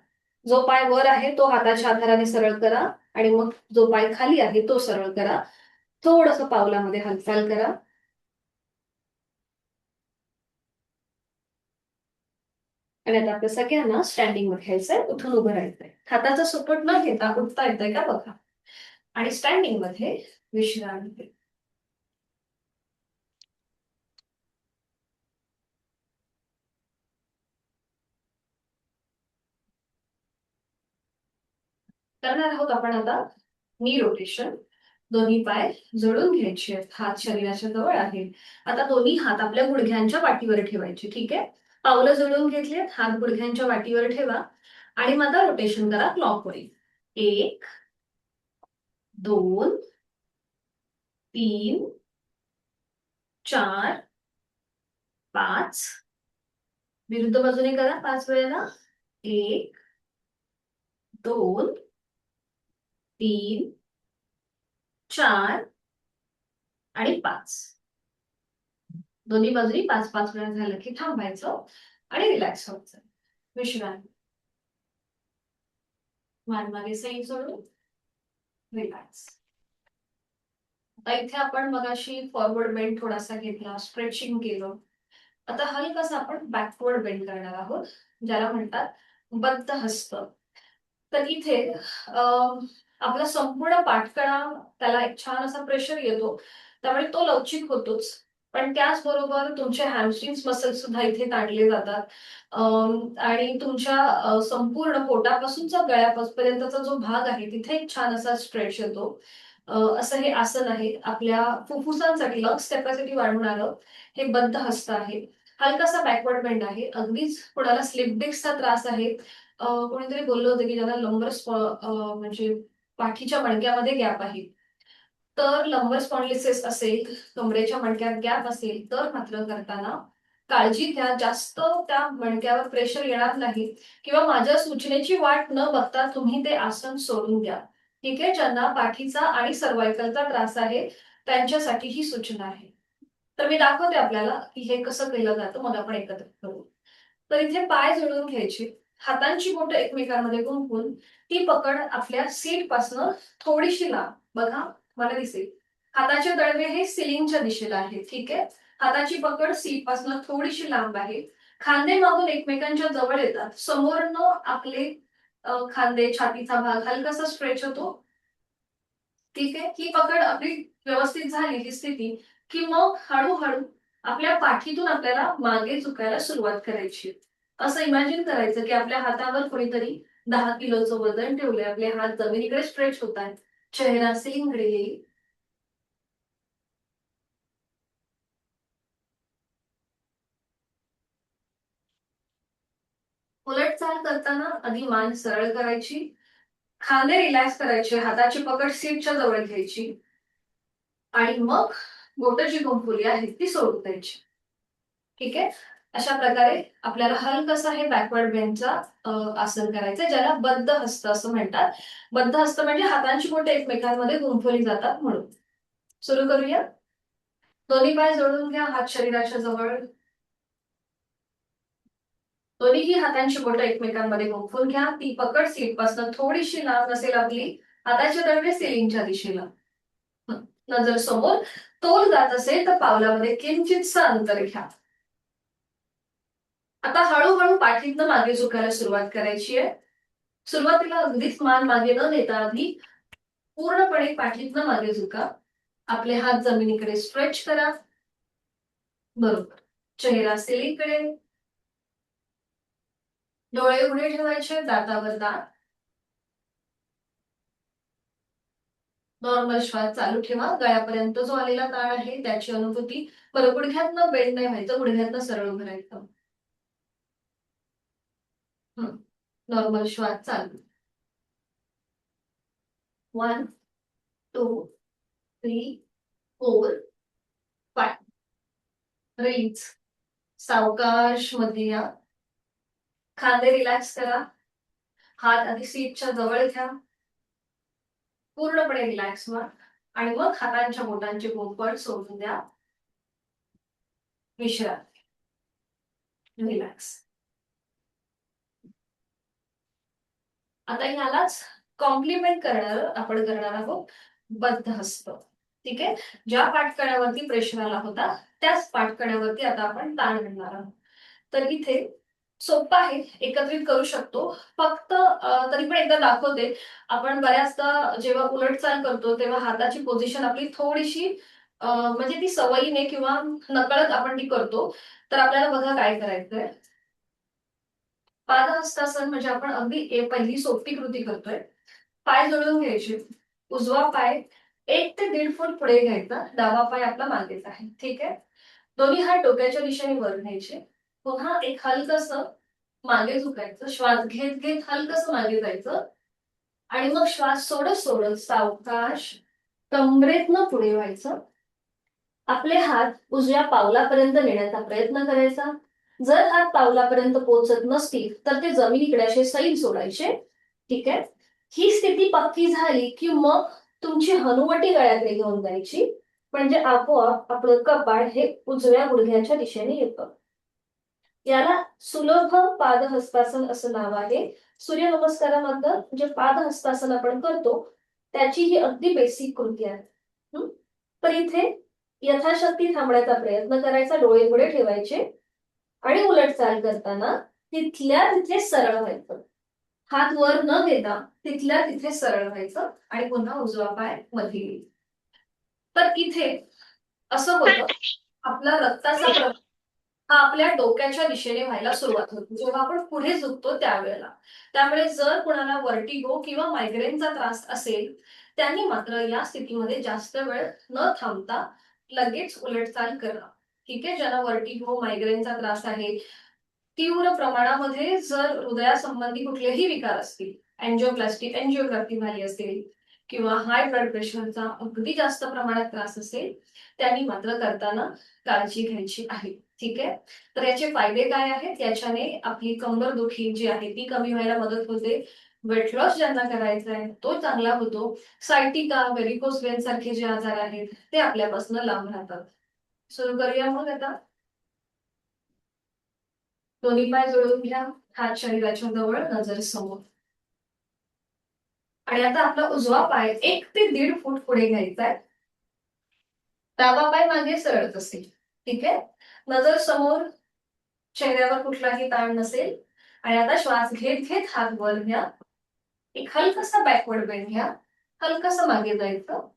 जो पाय वर आहे तो हाताच्या आधाराने सरळ करा आणि मग जो पाय खाली आहे तो सरळ करा. थोडंसं पावलामध्ये हालचाल करा. आणि आता आपल्या सगळ्यांना स्टँडिंग वर घ्यायचंय, उठून उभं राहायचंय. हाताचा सपोर्ट न घेता उठता येतंय का बघा. आणि स्टँडिंग मध्ये विश्रांती. करणार आहोत आपण आता नी रोटेशन. दोन्ही पाय जोडून घ्यायचे आहेत, हात शरीराच्या जवळ आहे. आता दोन्ही हात आपल्या गुडघ्यांच्या वाटीवर ठेवायचे. ठीक आहे, पावलं जोडून घेतलेत, हात गुडघ्यांच्या वाटीवर ठेवा आणि मग आता रोटेशन करा क्लॉकवाईज. 1 2 3 4 5. विरुद्ध बाजूने करा 5 वेळेला. 1 2 3 4 आणि 5. दोन्ही बाजूनी 5-5 वेळा झालं की थांबायचं आणि रिलॅक्स व्हायचं. विश्रांती. मान मागे सैल सोडून रिलॅक्स. आता इथे आपण मगाशी फॉरवर्ड बेंड थोडासा घेतला, स्ट्रेचिंग केलं. आता हलकासा आपण बॅकवर्ड बेंड करणार आहोत, ज्याला म्हणतात बद्ध हस्त. तर इथे आपला संपूर्ण पाठकणा त्याला एक छान असा प्रेशर येतो, त्यामुळे तो लवचिक होतोच. पण त्याचबरोबर तुमचे हॅमस्ट्रिंग्स मसल सुद्धा इथे ताणले जातात. आणि तुमच्या संपूर्ण पोटापासूनचा गळ्यापर्यंतचा जो भाग आहे तिथे एक छान असा स्ट्रेच येतो. असं हे आसन आहे आपल्या फुफ्फुसांसाठी, लंग्स कॅपॅसिटी वाढवणारं हे बद्ध हस्त आहे. हलकासा बॅकवर्ड बेंड आहे. अगदीच कोणाला स्लिप डिस्कचा त्रास आहे, कोणीतरी बोललं होतं की ज्यांना लंबर म्हणजे पाठीच्या मणक्यामध्ये गॅप आहे, तर लंबर स्पॉन्डिलिसिस असेल, कमरेच्या मणक्यात गॅप असेल, तर मात्र करताना काळजी घ्या, जास्त त्या मणक्यावर प्रेशर येणार नाही, किंवा माझ्या सूचनेची वाट न बघता तुम्ही ते आसन सोडून द्या. ठीक आहे, ज्यांना पाठीचा आणि सर्वायकलचा त्रास आहे त्यांच्यासाठी ही सूचना आहे. तर मी दाखवते आपल्याला की हे कसं केलं जातं, मग आपण एकत्र करू. तर इथे पाय जोडून घ्यायचे, हातांची बोटं एकमेकांमध्ये गुंफून ती पकड आपल्या सीट पासनं थोडीशी लांब, बघा मला दिसेल, हाताचे तळवे हे सिलिंगच्या दिशेला आहे. ठीक आहे, हाताची पकड सीट पासनं थोडीशी लांब आहे. खांदे मागून एकमेकांच्या जवळ येतात. समोरनं आपले खांदे, छातीचा भाग हलकासा स्ट्रेच होतो. ठीक आहे, ही पकड आपली व्यवस्थित झाली ही स्थिती, की मग हळूहळू आपल्या पाठीतून आपल्याला मागे झुकायला सुरुवात करायची. असं इमॅजिन करायचं की आपल्या हातावर कोणीतरी 10 किलोचं वजन ठेवलंय, आपले हात जमिनीकडे स्ट्रेच होत आहेत, चेहरा सिलिंगकडे येईल. उलट चाल करताना आधी मान सरळ करायची, खांदे रिलॅक्स करायचे, हाताची पकड सीटच्या जवळ घ्यायची आणि मग बोटं जी गुंफुली आहेत ती सोडून द्यायची. ठीक आहे, अशा प्रकारे आपल्याला हलकसा हे बॅकवर्ड बेंडचा आसन करायचं, ज्याला बद्ध हस्त असं म्हणतात. बद्ध हस्त म्हणजे हातांची बोटं एकमेकांमध्ये गुंफवली जातात म्हणून. सुरू करूया. दोन्ही पाय जोडून घ्या, हात शरीराच्या जवळ. दोन्हीही हातांची बोटं एकमेकांमध्ये गुंफून घ्या. ती पकड सीट पासून थोडीशी लांब असेल आपली, हाताचे तळवे सिलिंगच्या दिशेला. नजर समोर. तोल जात असेल तर पावलामध्ये किंचितसं अंतर घ्या. आता हळूहळू पाठीतनं मागे झुकायला सुरुवात करायची आहे. सुरुवातीला अगदीच मान मागे न नेता आधी पूर्णपणे पाठीतनं मागे झुका. आपले हात जमिनीकडे स्ट्रेच करा. बरोबर, चेहरा सिलिंगकडे. डोळे उघडे ठेवायचे, दातावर दात. नॉर्मल श्वास चालू ठेवा. गळ्यापर्यंत जो आलेला ताण आहे त्याची अनुभूती. बरं, गुडघ्यातनं बेंड नाही व्हायचं, गुडघ्यातनं सरळ उभं राहायचं. नॉर्मल श्वास चालू. 1 2 3 4 5. रिलीज. सावकाश मध्ये या. खांदे रिलॅक्स करा. हात आधी सीटच्या जवळ घ्या. पूर्णपणे रिलॅक्स व्हा आणि मग हातांच्या बोटांची पोपट सोडून द्या. विश्रांती. रिलॅक्स. आता यालाच कॉम्प्लिमेंट करणार आपण करणार आहोत बद्ध हस्त. ठीक आहे, ज्या पाठकण्यावरती प्रेशर आला होता त्याच पाठकण्यावरती आता आपण ताण आणणार आहोत. तर इथे सोपं आहे, एकत्रित करू शकतो. फक्त तरी पण एकदा दाखवते. आपण बऱ्याचदा जेव्हा उलटचाल करतो तेव्हा हाताची पोझिशन आपली थोडीशी म्हणजे ती सवयीने किंवा नकळत आपण ती करतो. तर आपल्याला बघा काय करायचंय. पादहस्तासन म्हणजे आपण अगदी पहिली सोपी कृती करतोय. पाय जोडून घ्यायचे. उजवा पाय 1 ते 1.5 फूट पुढे घ्यायचा. डावा पाय आपला मागेच आहे. ठीक आहे. दोन्ही हात डोक्याच्या दिशेने वर घ्यायचे. पुन्हा एक हलकसं मागे झुकायचं. श्वास घेत घेत हलकसं मागे जायचं आणि मग श्वास सोडत सोडत सावकाश कमरेतनं पुढे व्हायचं. आपले हात उजव्या पावलापर्यंत नेण्याचा प्रयत्न करायचा. जर हात पावलापर्यंत पोहोचत नसतील तर ते जमिनीकडे असे सैल सोडायचे. ठीक आहे. ही स्थिती पक्की झाली की मग तुमची हनुवटी गळ्याकडे घेऊन जायची. म्हणजे आपोआप आपलं कपाळ हे उजव्या गुडघ्याच्या दिशेने येतं. याला सुलभ पादहस्तासन असं नाव आहे. सूर्यनमस्कारामधलं जे पादहस्तासन आपण करतो त्याची ही अगदी बेसिक कृती आहे. तर इथे यथाशक्ती थांबण्याचा प्रयत्न करायचा. डोळे पुढे ठेवायचे आणि उलटचाल करताना तिथल्या तिथे सरळ व्हायचं. हात वर न घेता तिथल्या तिथे सरळ व्हायचं आणि पुन्हा उजवा पाय मध्ये येईल. तर इथे असं होतं, आपला रक्ताचा प्रवाह हा आपल्या डोक्याच्या दिशेने व्हायला सुरुवात होते जेव्हा आपण पुढे झुकतो त्यावेळेला. त्यामुळे जर कुणाला वर्टिगो किंवा मायग्रेनचा त्रास असेल त्यांनी मात्र या स्थितीमध्ये जास्त वेळ न थांबता लगेच उलटचाल करणं. ठीक आहे. ज्यांना वर्टिगो मायग्रेनचा त्रास आहे, तीव्र प्रमाणामध्ये जर हृदयासंबंधी कुठलेही विकार असतील, अँजिओप्लास्टी एंजिओग्राफी झाली असेल किंवा हाय ब्लड प्रेशरचा अगदी जास्त प्रमाणात त्रास असेल त्यांनी मात्र करताना काळजी घ्यायची आहे. ठीक आहे. तर याचे फायदे काय आहेत. याच्याने आपली कंबरदुखी जी आहे ती कमी व्हायला मदत होते. वेट लॉस ज्यांना करायचा आहे तो चांगला होतो. सायटिका व्हेरिकोज वेन सारखे जे आजार आहेत ते आपल्यापासून लांब राहतात. सुरू करूया मग आता. दोन्ही पाय जोडून घ्या. हात शरीराच्या जवळ, नजर समोर. आणि आता आपला उजवा पाय 1 ते 1.5 फूट पुढे घ्यायचा आहे. डावा पाय मागे सरळच असेल. ठीक आहे. नजर समोर, चेहऱ्यावर कुठलाही ताण नसेल. आणि आता श्वास घेत घेत हात वर घ्या. एक हलकासा बॅकवर्ड बेंड घ्या. हलकासा मागे जायचं.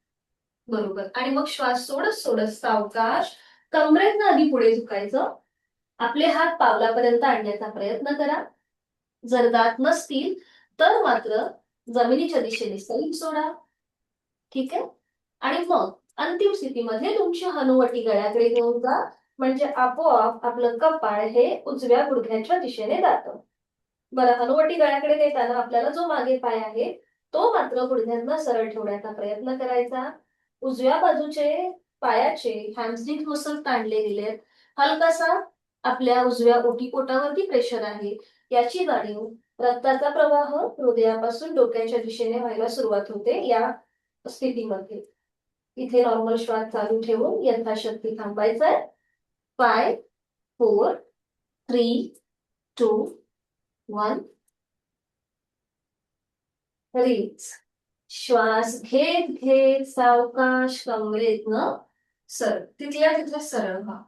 बरोबर. आणि मग श्वास सोडत सोडत सावकाश कमरेतनं आधी पुढे झुकायचं. आपले हात पावलापर्यंत आणण्याचा प्रयत्न करा. जर दात नसतील तर मात्र जमिनीच्या दिशेने सैल सोडा. ठीक आहे. आणि मग अंतिम स्थितीमध्ये तुमची हनुवटी गळ्याकडे घेऊन जा. म्हणजे आपोआप आपलं कपाळ हे उजव्या गुडघ्याच्या दिशेने जातं. बरं, हनुवटी गळ्याकडे नेताना आपल्याला जो मागे पाय आहे तो मात्र गुडघ्यांना सरळ ठेवण्याचा प्रयत्न करायचा. उजव्या बाजूचे पायाचे हॅमस्ट्रिंग मसल ताणले गेलेत. हलकासा आपल्या उजव्या ओटीपोटावरती प्रेशर आहे याची जाणीव. रक्ताचा प्रवाह हृदयापासून डोक्याच्या दिशेने व्हायला सुरुवात होते या स्थितीमध्ये. इथे नॉर्मल श्वास चालू ठेवून यथाशक्ती थांबायचंय. 5, 4, 3, 2, 1. रिलीज. श्वास घेत घेत सावकाश कमरेतनं सरळ, तिथल्या तिथे सरळ व्हा.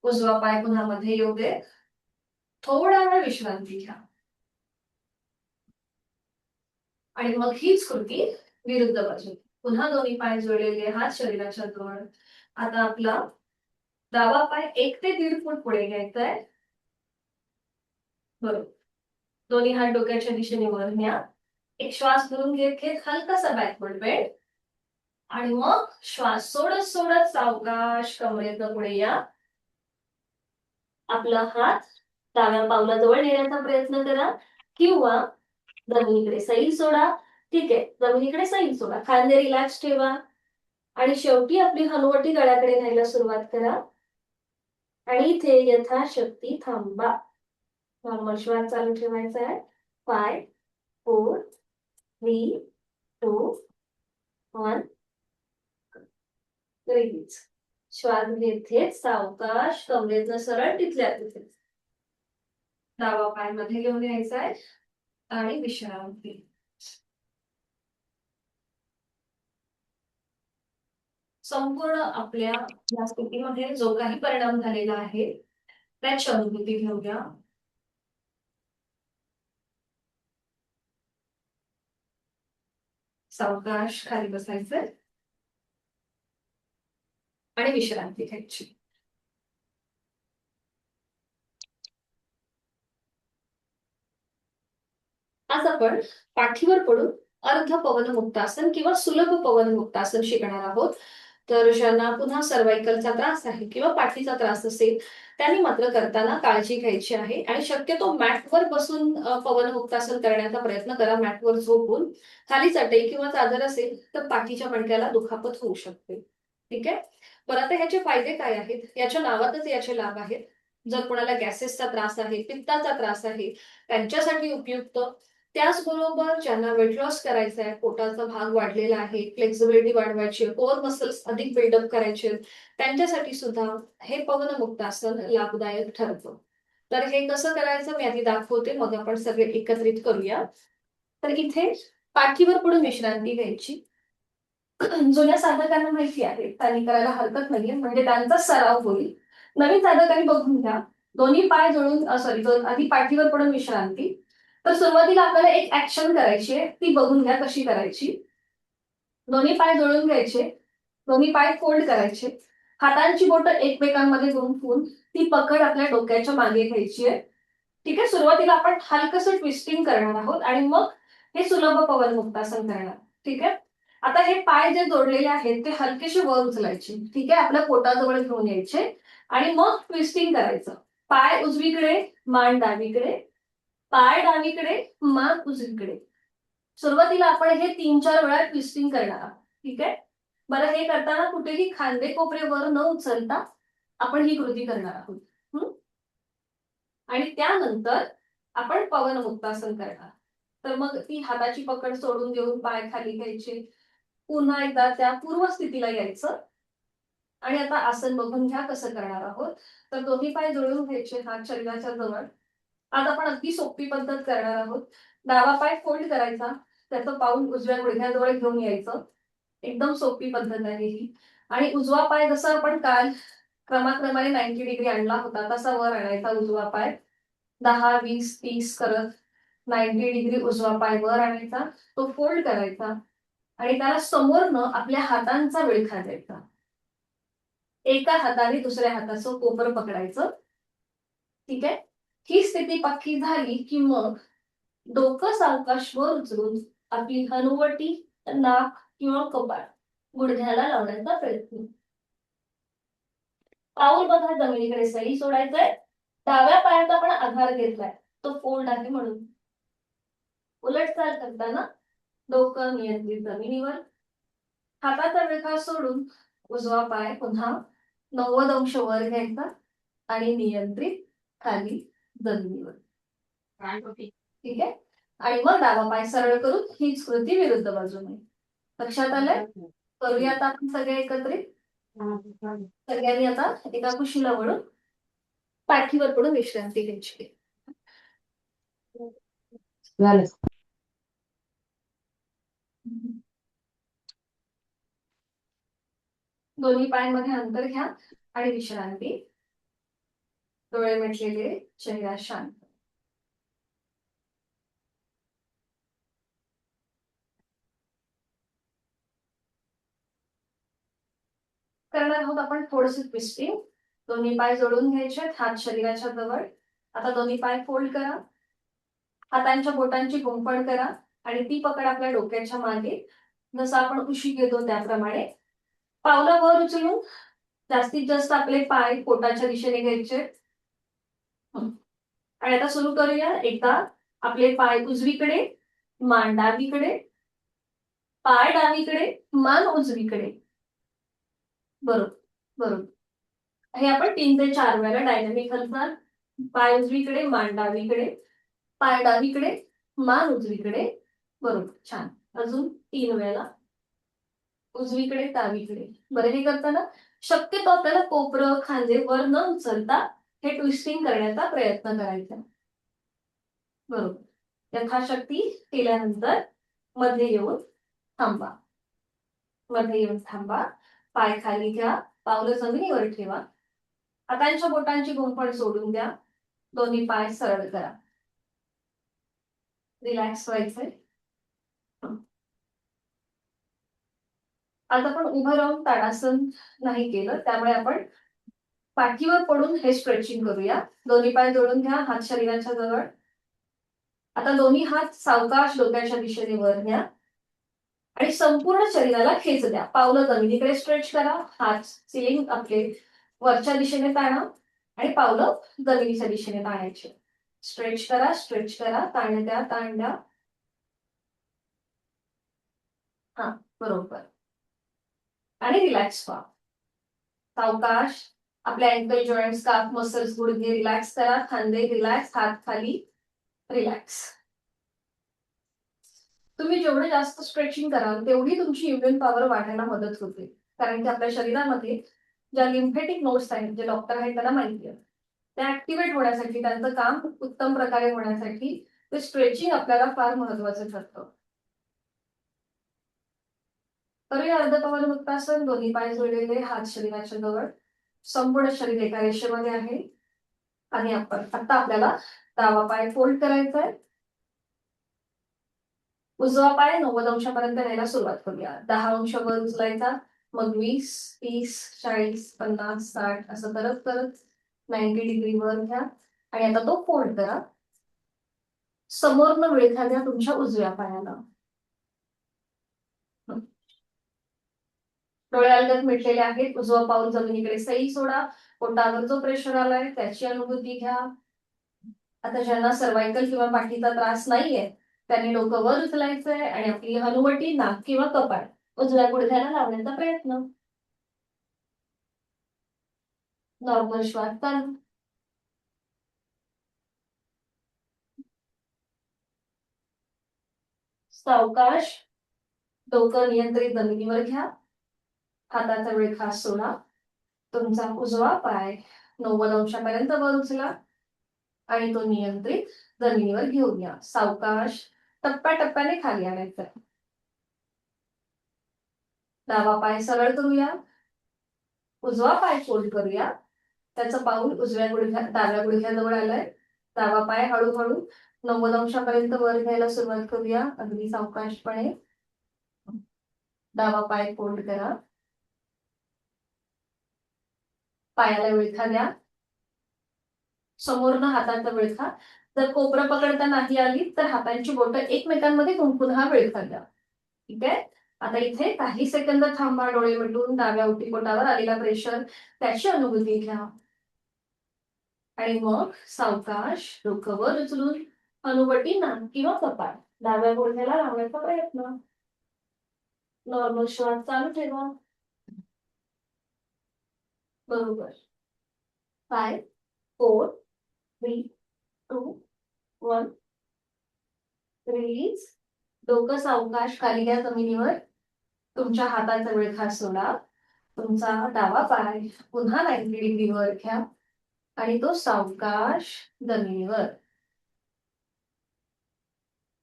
उजवा पाय पुन्हा मध्ये येऊ दे. थोडा वेळ विश्रांती घ्या. आणि मग हीच कृती विरुद्ध बाजू. पुन्हा दोन्ही पाय जोडलेले, हात शरीराच्या जवळ. आता आपला डावा पाय 1 ते 1.5 फूट पुढे घ्यायचा आहे. बरोबर. दोन्ही हात डोक्याच्या दिशेने वर न्या. एक श्वास भरून घेत घेत हलकासा बॅकवर्ड बेंड. आणि मग श्वास सोडत सोडत सावकाश कमरेतनं पुढे या. आपला हात डाव्या पावलाजवळ नेण्याचा प्रयत्न करा किंवा जमिनीकडे सैल सोडा. ठीक आहे. जमिनीकडे सैल सोडा. खांदे रिलॅक्स ठेवा. आणि शेवटी आपली हनुवटी गळ्याकडे न्यायला सुरुवात करा. आणि इथे यथाशक्ती थांबा. नॉर्मल श्वास चालू ठेवायचा आहे. 5, 4, 3, 2, 1. रिलीज. श्वास घेत घेत सावकाश कमरेतनं सरळ तिथल्या तिथे. डावा पाय मध्ये घेऊन यायचा आहे आणि विश्रांती. संपूर्ण आपल्या या स्थितीमध्ये जो काही परिणाम झालेला आहे त्याची अनुभूती घेऊया. सावकाश खाली बसायचं आणि विश्रांती घ्यायची. आज आपण पाठीवर पडून अर्ध पवनमुक्तासन किंवा सुलभ पवनमुक्तासन शिकणार आहोत. तर ज्यांना पुन्हा सर्वायकलचा त्रास आहे किंवा पाठीचा त्रास असेल त्यांनी मात्र करताना काळजी घ्यायची आहे आणि शक्यतो मॅटवर बसून पवनमुक्तासन करण्याचा प्रयत्न करा. मॅटवर झोपून खाली चटई किंवा चादर असेल तर पाठीच्या मणक्याला दुखापत होऊ शकते. ठीक आहे. बरं, आता ह्याचे फायदे काय आहेत? याच्या नावातच याचे लाभ आहेत. जर कोणाला गॅसेसचा त्रास आहे, पित्ताचा त्रास आहे, त्यांच्यासाठी उपयुक्त. त्याचबरोबर ज्यांना वेट लॉस करायचा आहे, पोटाचा भाग वाढलेला आहे, फ्लेक्झिबिलिटी वाढवायची, कोर मसल्स अधिक बिल्डअप करायचे, त्यांच्यासाठी सुद्धा हे पवनमुक्तासन लाभदायक ठरतं. तर हे कसं करायचं मी आधी दाखवते, मग आपण सगळे एकत्रित करूया. तर इथे पाठीवर पडून विश्रांती घ्यायची. जुन्या साधकांना माहिती आहे त्यांनी करायला हरकत नाहीये, म्हणजे त्यांचा सराव होईल. नवीन साधकांनी बघून घ्या. दोन्ही पाय जोडून आधी पाठीवर पडून विश्रांती. तर सुरुवातीला आपल्याला एक ऍक्शन करायची आहे, ती बघून घ्या कशी करायची. दोन्ही पाय जोडून घ्यायचे, दोन्ही पाय फोल्ड करायचे, हातांची बोटं एकमेकांमध्ये गुंफून ती पकड आपल्या डोक्याच्या मागे घ्यायची आहे. ठीक आहे. सुरुवातीला आपण हलकसं ट्विस्टिंग करणार आहोत आणि मग हे सुलभ पवनमुक्तासन करणार. ठीक आहे. आता हे पाय जे जोडलेले आहेत ते हलकेसे वर उचलायचे. ठीक आहे. आपल्या पोटाजवळ घेऊन यायचे आणि मग ट्विस्टिंग करायचं. पाय उजवीकडे, मान डावीकडे, पाय डावीकडे, मान उजवीकडे. सुरुवातीला आपण हे 3-4 वेळा ट्विस्टिंग करणार आहोत. ठीक आहे. बरं, हे करताना कुठेही खांदे कोपरे वर न उचलता आपण ही कृती करणार आहोत. आणि त्यानंतर आपण पवनमुक्तासन करणार. तर मग ती हाताची पकड सोडून देऊन पाय खाली घ्यायचे, पुन्हा एकदा त्या पूर्व स्थितीला यायचं आणि आता आसन बघून घ्या कसं करणार आहोत. तर दोन्ही पाय जोडून घ्यायचे, हात शरीराच्या जवळ. आज आपण अगदी सोपी पद्धत करणार आहोत. डावा पाय फोल्ड करायचा, त्याचं पाऊल उजव्या गुडघ्याजवळ घेऊन यायचं. एकदम सोपी पद्धत आहे ही. आणि उजवा पाय जसा आपण काल क्रमाक्रमाने 90 डिग्री आणला होता तसा वर आणायचा उजवा पाय. 10, 20, 30 करत 90 डिग्री उजवा पाय वर आणायचा, तो फोल्ड करायचा आणि त्याला समोरनं आपल्या हातांचा विळखा द्यायचा. एका हाताने दुसऱ्या हाताचं कोपर पकडायचं. ठीक आहे. ही स्थिती पक्की झाली की मग डोकं सावकाश वर उचलून आपली हनुवटी, नाक किंवा कपाळ गुडघ्याला लावण्याचा प्रयत्न. पाऊल बघा जमिनीकडे सरी सोडायचंय. डाव्या पायाचा आपण आधार घेतलाय, तो फोल्ड आहे म्हणून. उलट चाल करताना डोकं नियंत्रित जमिनीवर, हाताचा विळखा सोडून उजवा पाय पुन्हा 90 अंश वर घ्यायचा आणि नियंत्रित खाली जमिनीवर. ठीक आहे. आणि मग डावा पाय सरळ करून हीच कृती विरुद्ध बाजूने. लक्षात आलंय? करूयात आपण सगळे एकत्रित. सगळ्यांनी आता एका कुशीला वळून पाठीवर पडून विश्रांती घ्यायची. झालं. दोन्ही पायांमध्ये अंतर घ्या आणि विश्रांती. डोळे मिटलेले, चेहरा शांत. करणार आहोत आपण थोडंसं ट्विस्टिंग. दोन्ही पाय जोडून घ्यायचे, हात शरीराच्या जवळ. आता दोन्ही पाय फोल्ड करा, हातांच्या बोटांची गुंफण करा आणि ती पकड आपल्या डोक्याच्या मागे, जसं आपण उशी घेतो त्याप्रमाणे. पावलं वर उचलून जास्तीत जास्त आपले पाय पोटाच्या दिशेने घ्यायचे. आणि आता सुरू करूया. एकदा आपले पाय उजवीकडे, मान डावीकडे, पाय डावीकडे, मान उजवीकडे. बरोबर बरोबर. हे आपण 3 ते 4 वेळा डायनामिक हालचाल. पाय उजवीकडे, मान डावीकडे, पाय डावीकडे, मान उजवीकडे. बरोबर, छान. अजून 3 वेळा उजवीकडे डावीकडे. बरं, हे करताना शक्यतो आपल्याला कोपरं खांदे वर न उचलता हे ट्विस्टिंग करण्याचा प्रयत्न करायचा. बरोबर. यथाशक्ती केल्यानंतर मध्ये येऊन थांबा. मध्ये येऊन थांबा. पाय खाली घ्या, पावलं जमिनीवर ठेवा. हातांच्या बोटांची गुंफण सोडून द्या. दोन्ही पाय सरळ करा. रिलॅक्स व्हायचंय. आता आपण उभं राहून ताडासन नाही केलं, त्यामुळे आपण पाठीवर पडून हे स्ट्रेचिंग करूया. दोन्ही पाय जोडून घ्या, हात शरीराच्या जवळ. आता दोन्ही हात सावकाश डोक्याच्या दिशेने वर न्या आणि संपूर्ण शरीराला खेच द्या. पावलं जमिनीकडे स्ट्रेच करा. हात सिलिंग आपले वरच्या दिशेने ताणा आणि पावलं जमिनीच्या दिशेने ताणायचे. स्ट्रेच करा, स्ट्रेच करा, ताण द्या, ताण द्या. हा, बरोबर. आणि रिलॅक्स व्हा. सावकाश आपल्या अँकल जॉईंट्स, काफ मसल्स, गुडघे रिलॅक्स करा. खांदे रिलॅक्स, हात खाली रिलॅक्स. तुम्ही जेवढे जास्त स्ट्रेचिंग कराल तेवढी तुमची इम्युन पॉवर वाढायला मदत होते. कारण की आपल्या शरीरामध्ये ज्या लिम्फेटिक नोड्स आहेत, जे डॉक्टर आहेत त्यांना माहिती आहे, त्या ऍक्टिव्हेट होण्यासाठी, त्यांचं काम उत्तम प्रकारे होण्यासाठी ते स्ट्रेचिंग आपल्याला फार महत्वाचं ठरतं. करूया अर्धकपाल मुक्तासन. दोन्ही पाय जोडलेले, हात शरीराच्या जवळ, संपूर्ण शरीर एका रेषेमध्ये आहे. आणि आपण आता आपल्याला डावा पाय फोल्ड करायचा आहे. उजवा पाय 90 अंशापर्यंत न्यायला सुरुवात करूया. 10 अंश वर उचलायचा, मग 20, 30, 40, 50, 60 असं करत करत 90 डिग्री वर घ्या आणि आता तो फोल्ड करा. समोरनं विळखा द्या तुमच्या उजव्या पायाला. डोळे अलगद मिटलेले आहेत. उजवा पाऊल जमिनीकडे सई सोडा. पोटावर जो प्रेशर आलाय त्याची अनुभूती घ्या. आता ज्यांना सर्वायकल किंवा पाठीचा त्रास नाहीये त्यांनी डोकं वर उचलायचंय आणि आपली हनुवटी, नाक किंवा कपाळ उजव्या गुडघ्याला लावण्याचा प्रयत्न. नॉर्मल श्वास चालू. सावकाश डोकं नियंत्रित जमिनीवर घ्या. हाताचा विळखा सोडा. तुमचा उजवा पाय 90 अंशापर्यंत वर उचला आणि तो नियंत्रित जमिनीवर घेऊन या. सावकाश टप्प्याटप्प्याने खाली आणायचा. डावा पाय सरळ करूया. उजवा पाय फोल्ड करूया. त्याचं पाऊल उजव्या गुडघ्या डाव्या गुडघ्याजवळ आलंय. डावा पाय हळूहळू 90 अंशापर्यंत वर घ्यायला सुरुवात करूया, अगदी सावकाशपणे. डावा पाय फोल्ड करा. पायाला विळखा द्या. समोरनं हाताचा विळखा. जर कोपरं पकडता नाही आली तर हातांची बोटं एकमेकांमध्ये पुन्हा विळखा द्या. ठीक आहे. आता इथे काही सेकंद थांबा. डोळे मिटून डाव्या ओटीपोटावर आलेला प्रेशर त्याची अनुभूती घ्या आणि मग सावकाश डोकं वर उचलून हनुवटी, नाक किंवा कपाळ डाव्या गुडघ्याला लावण्याचा प्रयत्न. नॉर्मल श्वास चालू ठेवा. बरोबर. 5, 4, 3, 2, 1. रिलीज. डोकं सावकाश खाली घ्या जमिनीवर. तुमच्या हाताचा विळखा सोडा. तुमचा डावा पाय पुन्हा 90 डिग्री वर घ्या आणि तो सावकाश जमिनीवर.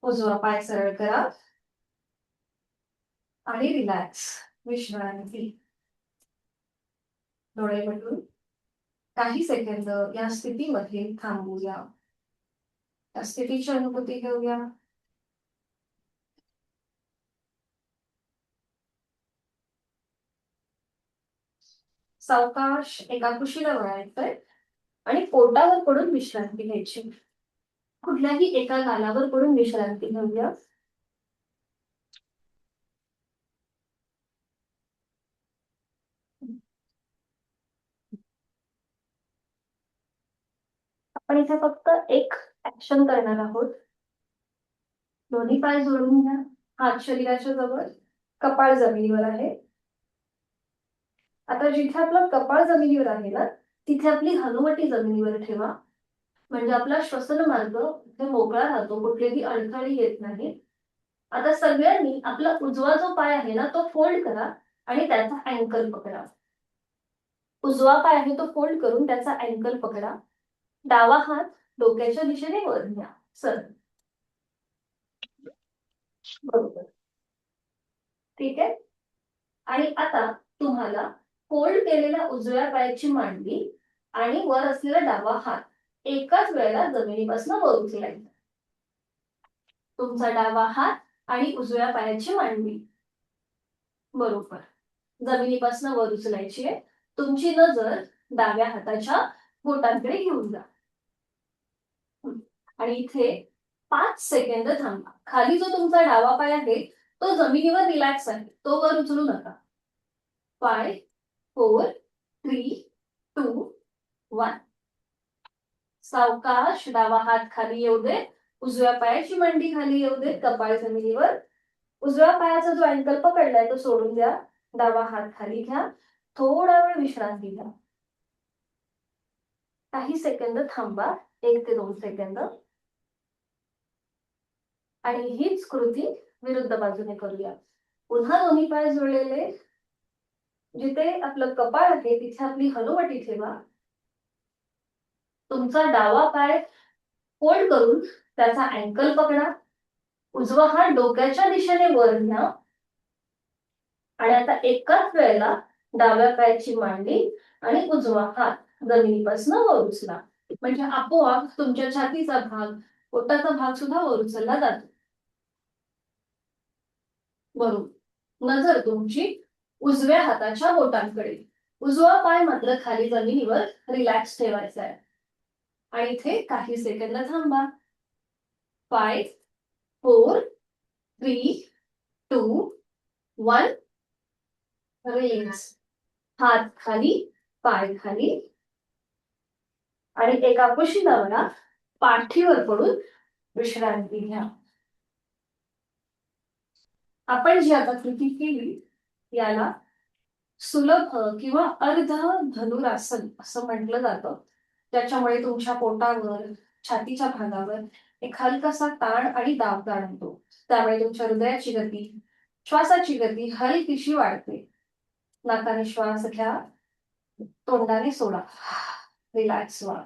उजवा पाय सरळ करा आणि रिलॅक्स. विश्रांती. डोळे मिटून काही सेकंद या स्थितीमध्ये थांबूया. त्या स्थितीची अनुभूती घेऊया. सावकाश एका कुशीला वळायचंय आणि पोटावर पडून विश्रांती घ्यायची. कुठल्याही एका गालावर पडून विश्रांती घेऊया. आपण इथे फक्त एक ऍक्शन करणार आहोत. दोन्ही पाय जोडून घ्या. हात शरीराच्या जवळ, कपाळ जमिनीवर आहे. आता जिथे आपलं कपाळ जमिनीवर आहे ना तिथे आपली हनुवटी जमिनीवर ठेवा. म्हणजे आपला श्वसन मार्ग इथे मोकळा राहतो, कुठलेही अडथळे येत नाही. आता सगळ्यांनी आपला उजवा जो पाय आहे ना तो फोल्ड करा आणि त्याचा अँकल पकडा. उजवा पाय आहे तो फोल्ड करून त्याचा अँकल पकडा. डावा हात डोक्याच्या दिशेने वर घ्या. सरळ. बरोबर. ठीक आहे. आणि आता तुम्हाला फोल्ड केलेल्या उजव्या पायाची मांडी आणि वर असलेला डावा हात एकाच वेळेला जमिनीपासून वर उचलायचा. तुमचा डावा हात आणि उजव्या पायाची मांडी बरोबर जमिनीपासून वर उचलायची आहे. तुमची नजर डाव्या हाताच्या बोटांकडे घेऊन जा आणि इथे 5 सेकंद थांबा. खाली जो तुमचा डावा पाय आहे तो जमिनीवर रिलॅक्स आहे, तो वर उचलू नका. 5 4 3 2 1. सावकाश डावा हात खाली येऊ दे, उजव्या पायाची मांडी खाली येऊ दे, कपाळ जमिनीवर. उजव्या पायाचा जो अँकल पकडलाय तो सोडून द्या. डावा हात खाली घ्या, थोडा वेळ विश्रांती घ्या. काही सेकंद थांबा, 1 ते 2 सेकंद. आणि हीच कृती विरुद्ध बाजूने करूया. पुन्हा दोन्ही पाय जुळलेले, जिथे आपलं कपाळ आहे तिथे आपली हनुवटी ठेवा. तुमचा डावा पाय फोल्ड करून त्याचा अँकल पकडा. उजवा हात डोक्याच्या दिशेने वर न्या आणि आता एकाच वेळेला डाव्या पायाची मांडी आणि उजवा हात जमिनीपासून वर उचला. म्हणजे आपोआप तुमच्या छातीचा भाग, पोटाचा भाग सुद्धा वर उचलला जातो. बरोबर नजर तुमची उजव्या हाताच्या बोटांकडे. उजवा पाय मात्र खाली जमिनीवर रिलॅक्स ठेवायचा आहे. आणि इथे काही सेकंद थांबा. 5 4 3 2 1. रिलॅक्स. हात खाली, पाय खाली आणि एका कुशीदाराला पाठीवर पडून विश्रांती घ्या. आपण जी आता कृती केली याला सुलभ किंवा अर्ध धनुरासन असं म्हटलं जातं. त्याच्यामुळे तुमच्या पोटावर, छातीच्या भागावर एक हलकासा ताण आणि दाब जाणवतो. त्यामुळे तुमच्या हृदयाची गती, श्वासाची गती हलकीशी वाढते. नाकाने श्वास घ्या, तोंडाने सोडा, रिलॅक्स व्हा.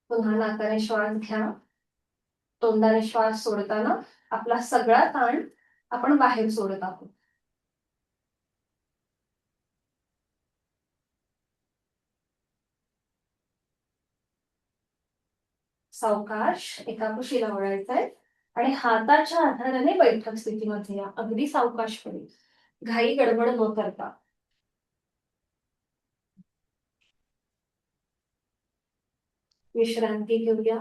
पुन्हा नाकाने श्वास घ्या, तोंडाने श्वास सोडताना आपला सगळा ताण आपण बाहेर सोडत आहोत. सावकाश एका कुशीला वळायचंय आणि हाताच्या आधाराने बैठक स्थितीमध्ये या. अगदी सावकाशपणे, घाई गडबड न करता. विश्रांती घेऊया.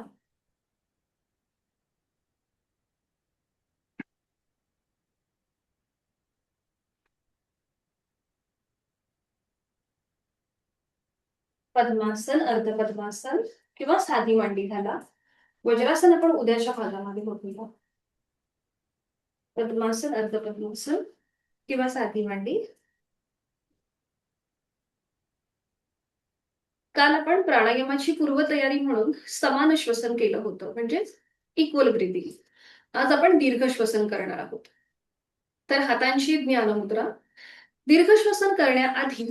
पद्मासन, अर्ध पद्मासन किंवा साधी मांडी घाला. वज्रासन आपण उद्याच्या भागामध्ये बघूया. पद्मासन, अर्ध पद्मासन किंवा साधी मांडी. काल आपण प्राणायामाची पूर्वतयारी म्हणून समान श्वसन केलं होतं, म्हणजेच इक्वल ब्रीदिंग. आज आपण दीर्घ श्वसन करणार आहोत. तर हातांची ज्ञानमुद्रा. दीर्घ श्वसन करण्याआधी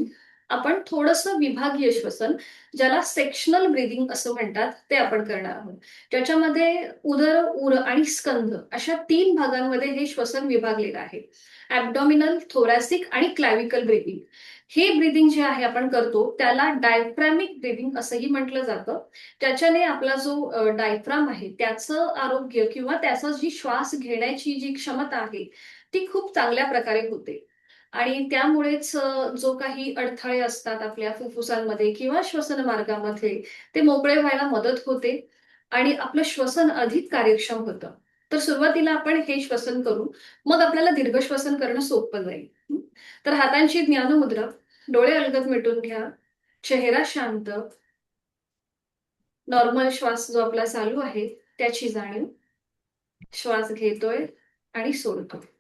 आपण थोडंसं विभागीय श्वसन, ज्याला सेक्शनल ब्रीदिंग असं म्हणतात, ते आपण करणार आहोत. ज्याच्यामध्ये उदर, उर आणि स्कंध अशा 3 भागांमध्ये हे श्वसन विभागलेलं आहे. ॲब्डॉमिनल, थोरॅसिक आणि क्लॅव्हिकल ब्रीदिंग. हे ब्रीदिंग जे आहे आपण करतो त्याला डायफ्रॅमिक ब्रीदिंग असंही म्हटलं जातं. त्याच्याने आपला जो डायफ्राम आहे त्याचं आरोग्य किंवा त्याचा जी श्वास घेण्याची जी क्षमता आहे ती खूप चांगल्या प्रकारे होते. आणि त्यामुळेच जो काही अडथळे असतात आपल्या फुफ्फुसांमध्ये किंवा श्वसन मार्गामध्ये ते मोकळे व्हायला मदत होते आणि आपलं श्वसन अधिक कार्यक्षम होतं. तर सुरुवातीला आपण हे श्वसन करू, मग आपल्याला दीर्घ श्वसन करणं सोपं जाईल. तर हातांची ज्ञानमुद्रा, डोळे अलगद मिटून घ्या, चेहरा शांत, नॉर्मल श्वास जो आपला चालू आहे त्याची जाणीव. श्वास घेतोय आणि सोडतोय.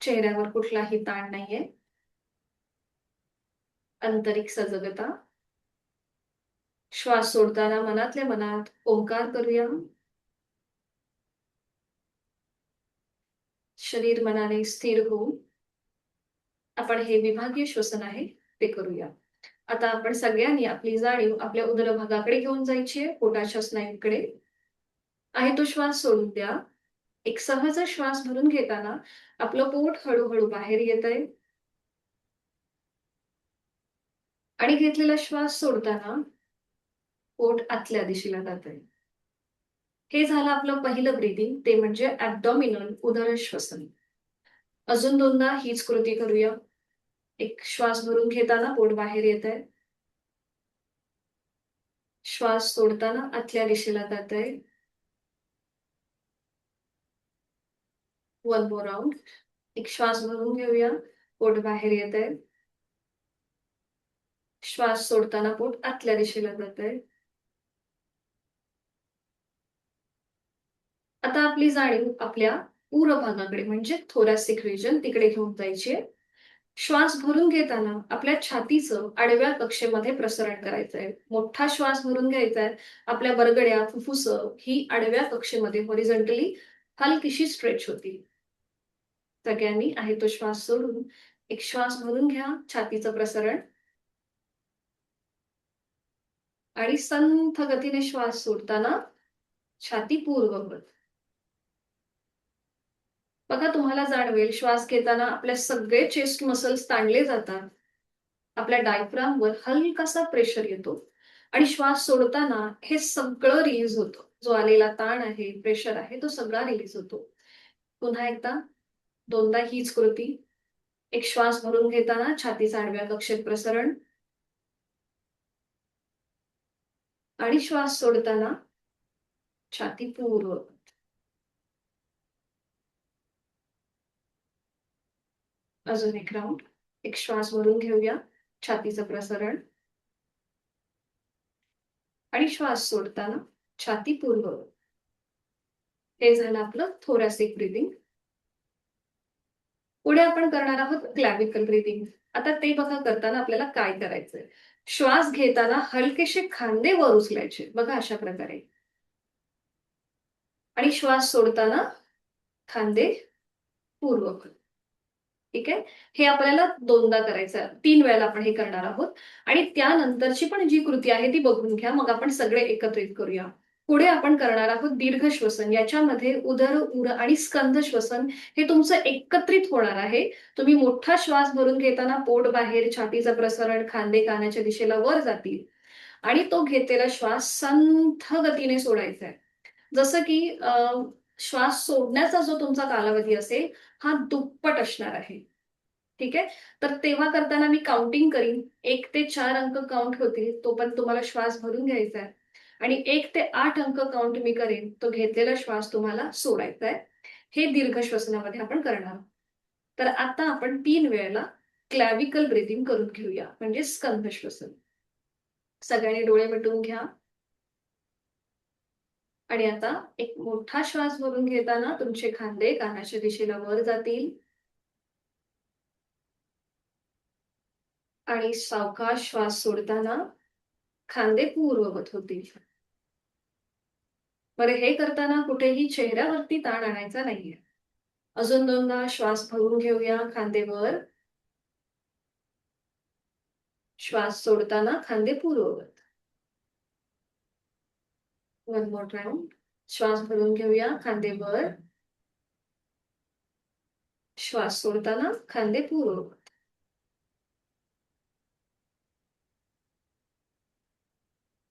चेहऱ्यावर कुठलाही ताण नाहीये. आंतरिक सजगता. श्वास सोडताना मनातल्या मनात ओंकार करूया. शरीर मनाने स्थिर होऊन आपण हे विभागीय श्वसन आहे ते करूया. आता आपण सगळ्यांनी आपली जाणीव आपल्या उदर भागाकडे घेऊन जायची आहे, पोटाच्या स्नायूंकडे. आहे तो श्वास सोडून द्या. एक सहज श्वास भरून घेताना आपलं पोट हळूहळू बाहेर येतंय. आणि घेतलेला श्वास सोडताना पोट आतल्या दिशेला जात आहे. हे झालं आपलं पहिलं ब्रीदिंग, ते म्हणजे ऍब्डॉमिनल उदर श्वसन. अजून दोनदा हीच कृती करूया. एक श्वास भरून घेताना पोट बाहेर येत आहे. श्वास सोडताना आतल्या दिशेला जात आहे. One more round. एक श्वास भरून घेऊया, पोट बाहेर येत आहे. श्वास सोडताना पोट आतल्या दिशेला जात आहे. आता आपली जाणीव आपल्या पूर्व भागाकडे म्हणजे थोरॅसिक रिजन तिकडे घेऊन जायची आहे. श्वास भरून घेताना आपल्या छातीचं आडव्या कक्षेमध्ये प्रसरण करायचं आहे. मोठा श्वास भरून घ्यायचा आहे. आपल्या बरगड्या, फुफ्फुस ही आडव्या कक्षेमध्ये हॉरिझॉन्टली हलकीशी स्ट्रेच होतील. सगळ्यांनी आहे तो श्वास सोडून एक श्वास भरून घ्या, छातीचं प्रसरण, आणि संथ गतीने श्वास सोडताना छाती पूर्ववत. बघा, तुम्हाला जाणवेल श्वास घेताना आपल्या सगळे चेस्ट मसल्स ताणले जातात. आपल्या डायफ्रामवर हलकासा प्रेशर येतो आणि श्वास सोडताना हे सगळं रिलीज होतं. जो आलेला ताण आहे, प्रेशर आहे, तो सगळा रिलीज होतो. पुन्हा एकदा दोनदा हीच कृती. एक श्वास भरून घेताना छातीचा आडव्या कक्षेत प्रसरण, आणि श्वास सोडताना छाती पूर्व. अजून एक राऊंड. एक श्वास भरून घेऊया, छातीचं प्रसरण, आणि श्वास सोडताना छाती पूर्व. हे झालं आपलं थोरॅसिक ब्रीदिंग. पुढे आपण करणार आहोत क्लॅव्हिकल ब्रीदिंग. आता ते बघा, करताना आपल्याला काय करायचंय. श्वास घेताना हलकेसे खांदे वर उचलायचे, बघा अशा प्रकारे, आणि श्वास सोडताना खांदे पूर्वक. ठीक आहे. हे आपल्याला दोनदा करायचं आहे. 3 वेळेला आपण हे करणार आहोत. आणि त्यानंतरची पण जी कृती आहे ती बघून घ्या. मग आपण सगळे एकत्रित करूया. पुढे आपण करणार आहोत दीर्घ श्वसन. याच्यामध्ये उदर, उर आणि स्कंध श्वसन हे तुमचं एकत्रित होणार आहे. तुम्ही मोठा श्वास भरून घेताना पोट बाहेर, छातीचं प्रसरण, खांदे कानाच्या दिशेला वर जातील, आणि तो घेतलेला श्वास संथ गतीने सोडायचा आहे. जसं की श्वास सोडण्याचा जो तुमचा कालावधी असेल हा दुप्पट असणार आहे. ठीक आहे. तर तेव्हा करताना मी काउंटिंग करीन. 1 ते 4 अंक काउंट होतील, तो पण तुम्हाला श्वास भरून घ्यायचा आहे. आणि 1 ते 8 अंक काउंट मी करेन, तो घेतलेला श्वास तुम्हाला सोडायचा आहे. हे दीर्घ श्वसनामध्ये आपण करणार आहोत. तर आता आपण 3 वेळेला क्लॅव्हिकल ब्रीदिंग करून घेऊया, म्हणजे स्कंध श्वसन. सगळ्यांनी डोळे मिटून घ्या. आणि आता एक मोठा श्वास भरून घेताना तुमचे खांदे कानाच्या दिशेला वर जातील, आणि सावकाश श्वास सोडताना खांदे पूर्ववत होतील. बरं, हे करताना कुठेही चेहऱ्यावरती ताण आणायचा नाहीये. अजून दोनदा श्वास भरून घेऊया, खांदे वर. श्वास सोडताना खांदे पूर्ववत. One more round. श्वास भरून घेऊया, खांदे वर. श्वास सोडताना खांदे पूर्ववत.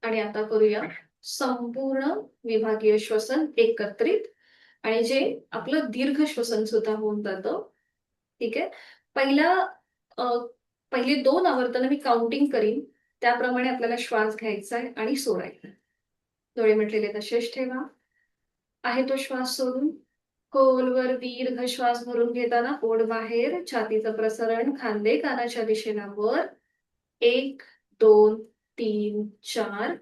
आणि आता करूया संपूर्ण विभागीय श्वसन एकत्रित, आणि जे आपलं दीर्घ श्वसन सुद्धा होऊन जातं. ठीक आहे. पहिले 2 आवर्तन मी काउंटिंग करीन, त्याप्रमाणे आपल्याला श्वास घ्यायचा आहे आणि सोडायचा आहे. डोळे मिटलेले तसेच ठेवा. आहे तो श्वास सोडून खोलवर दीर्घ श्वास भरून घेताना पोट बाहेर, छातीचं प्रसरण, खांदे कानाच्या दिशेला वर. 1, 2, 3, 4.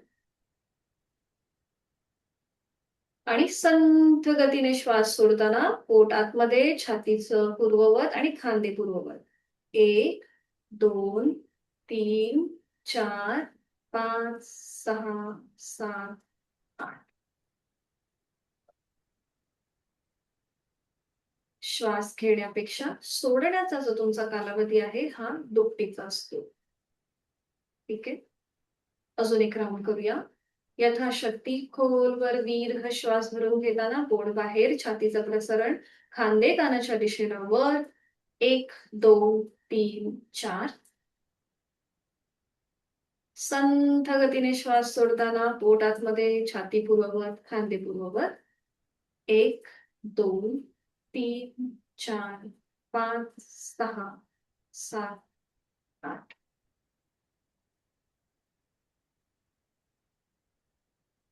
आणि संथ गतीने श्वास सोडताना पोट आतमध्ये, छातीचं पूर्ववत आणि खांदे पूर्ववत. 1, 2, 3, 4, 5, 6, 7, 8. श्वास घेण्यापेक्षा सोडण्याचा जो तुमचा कालावधी आहे हा दुपटीचा असतो. ठीक आहे. अजून एक राऊंड करूया. यथाशक्ती खोलवर दीर्घ श्वास भरून घेताना पोट बाहेर, छातीचं प्रसरण, खांदे कानाच्या दिशेला वर. 1, 2, 3, 4. संथ गतीने श्वास सोडताना पोट आतमध्ये, छाती पूर्ववत, खांदे पूर्ववत. 1, 2, 3, 4, 5, 6, 7, 8.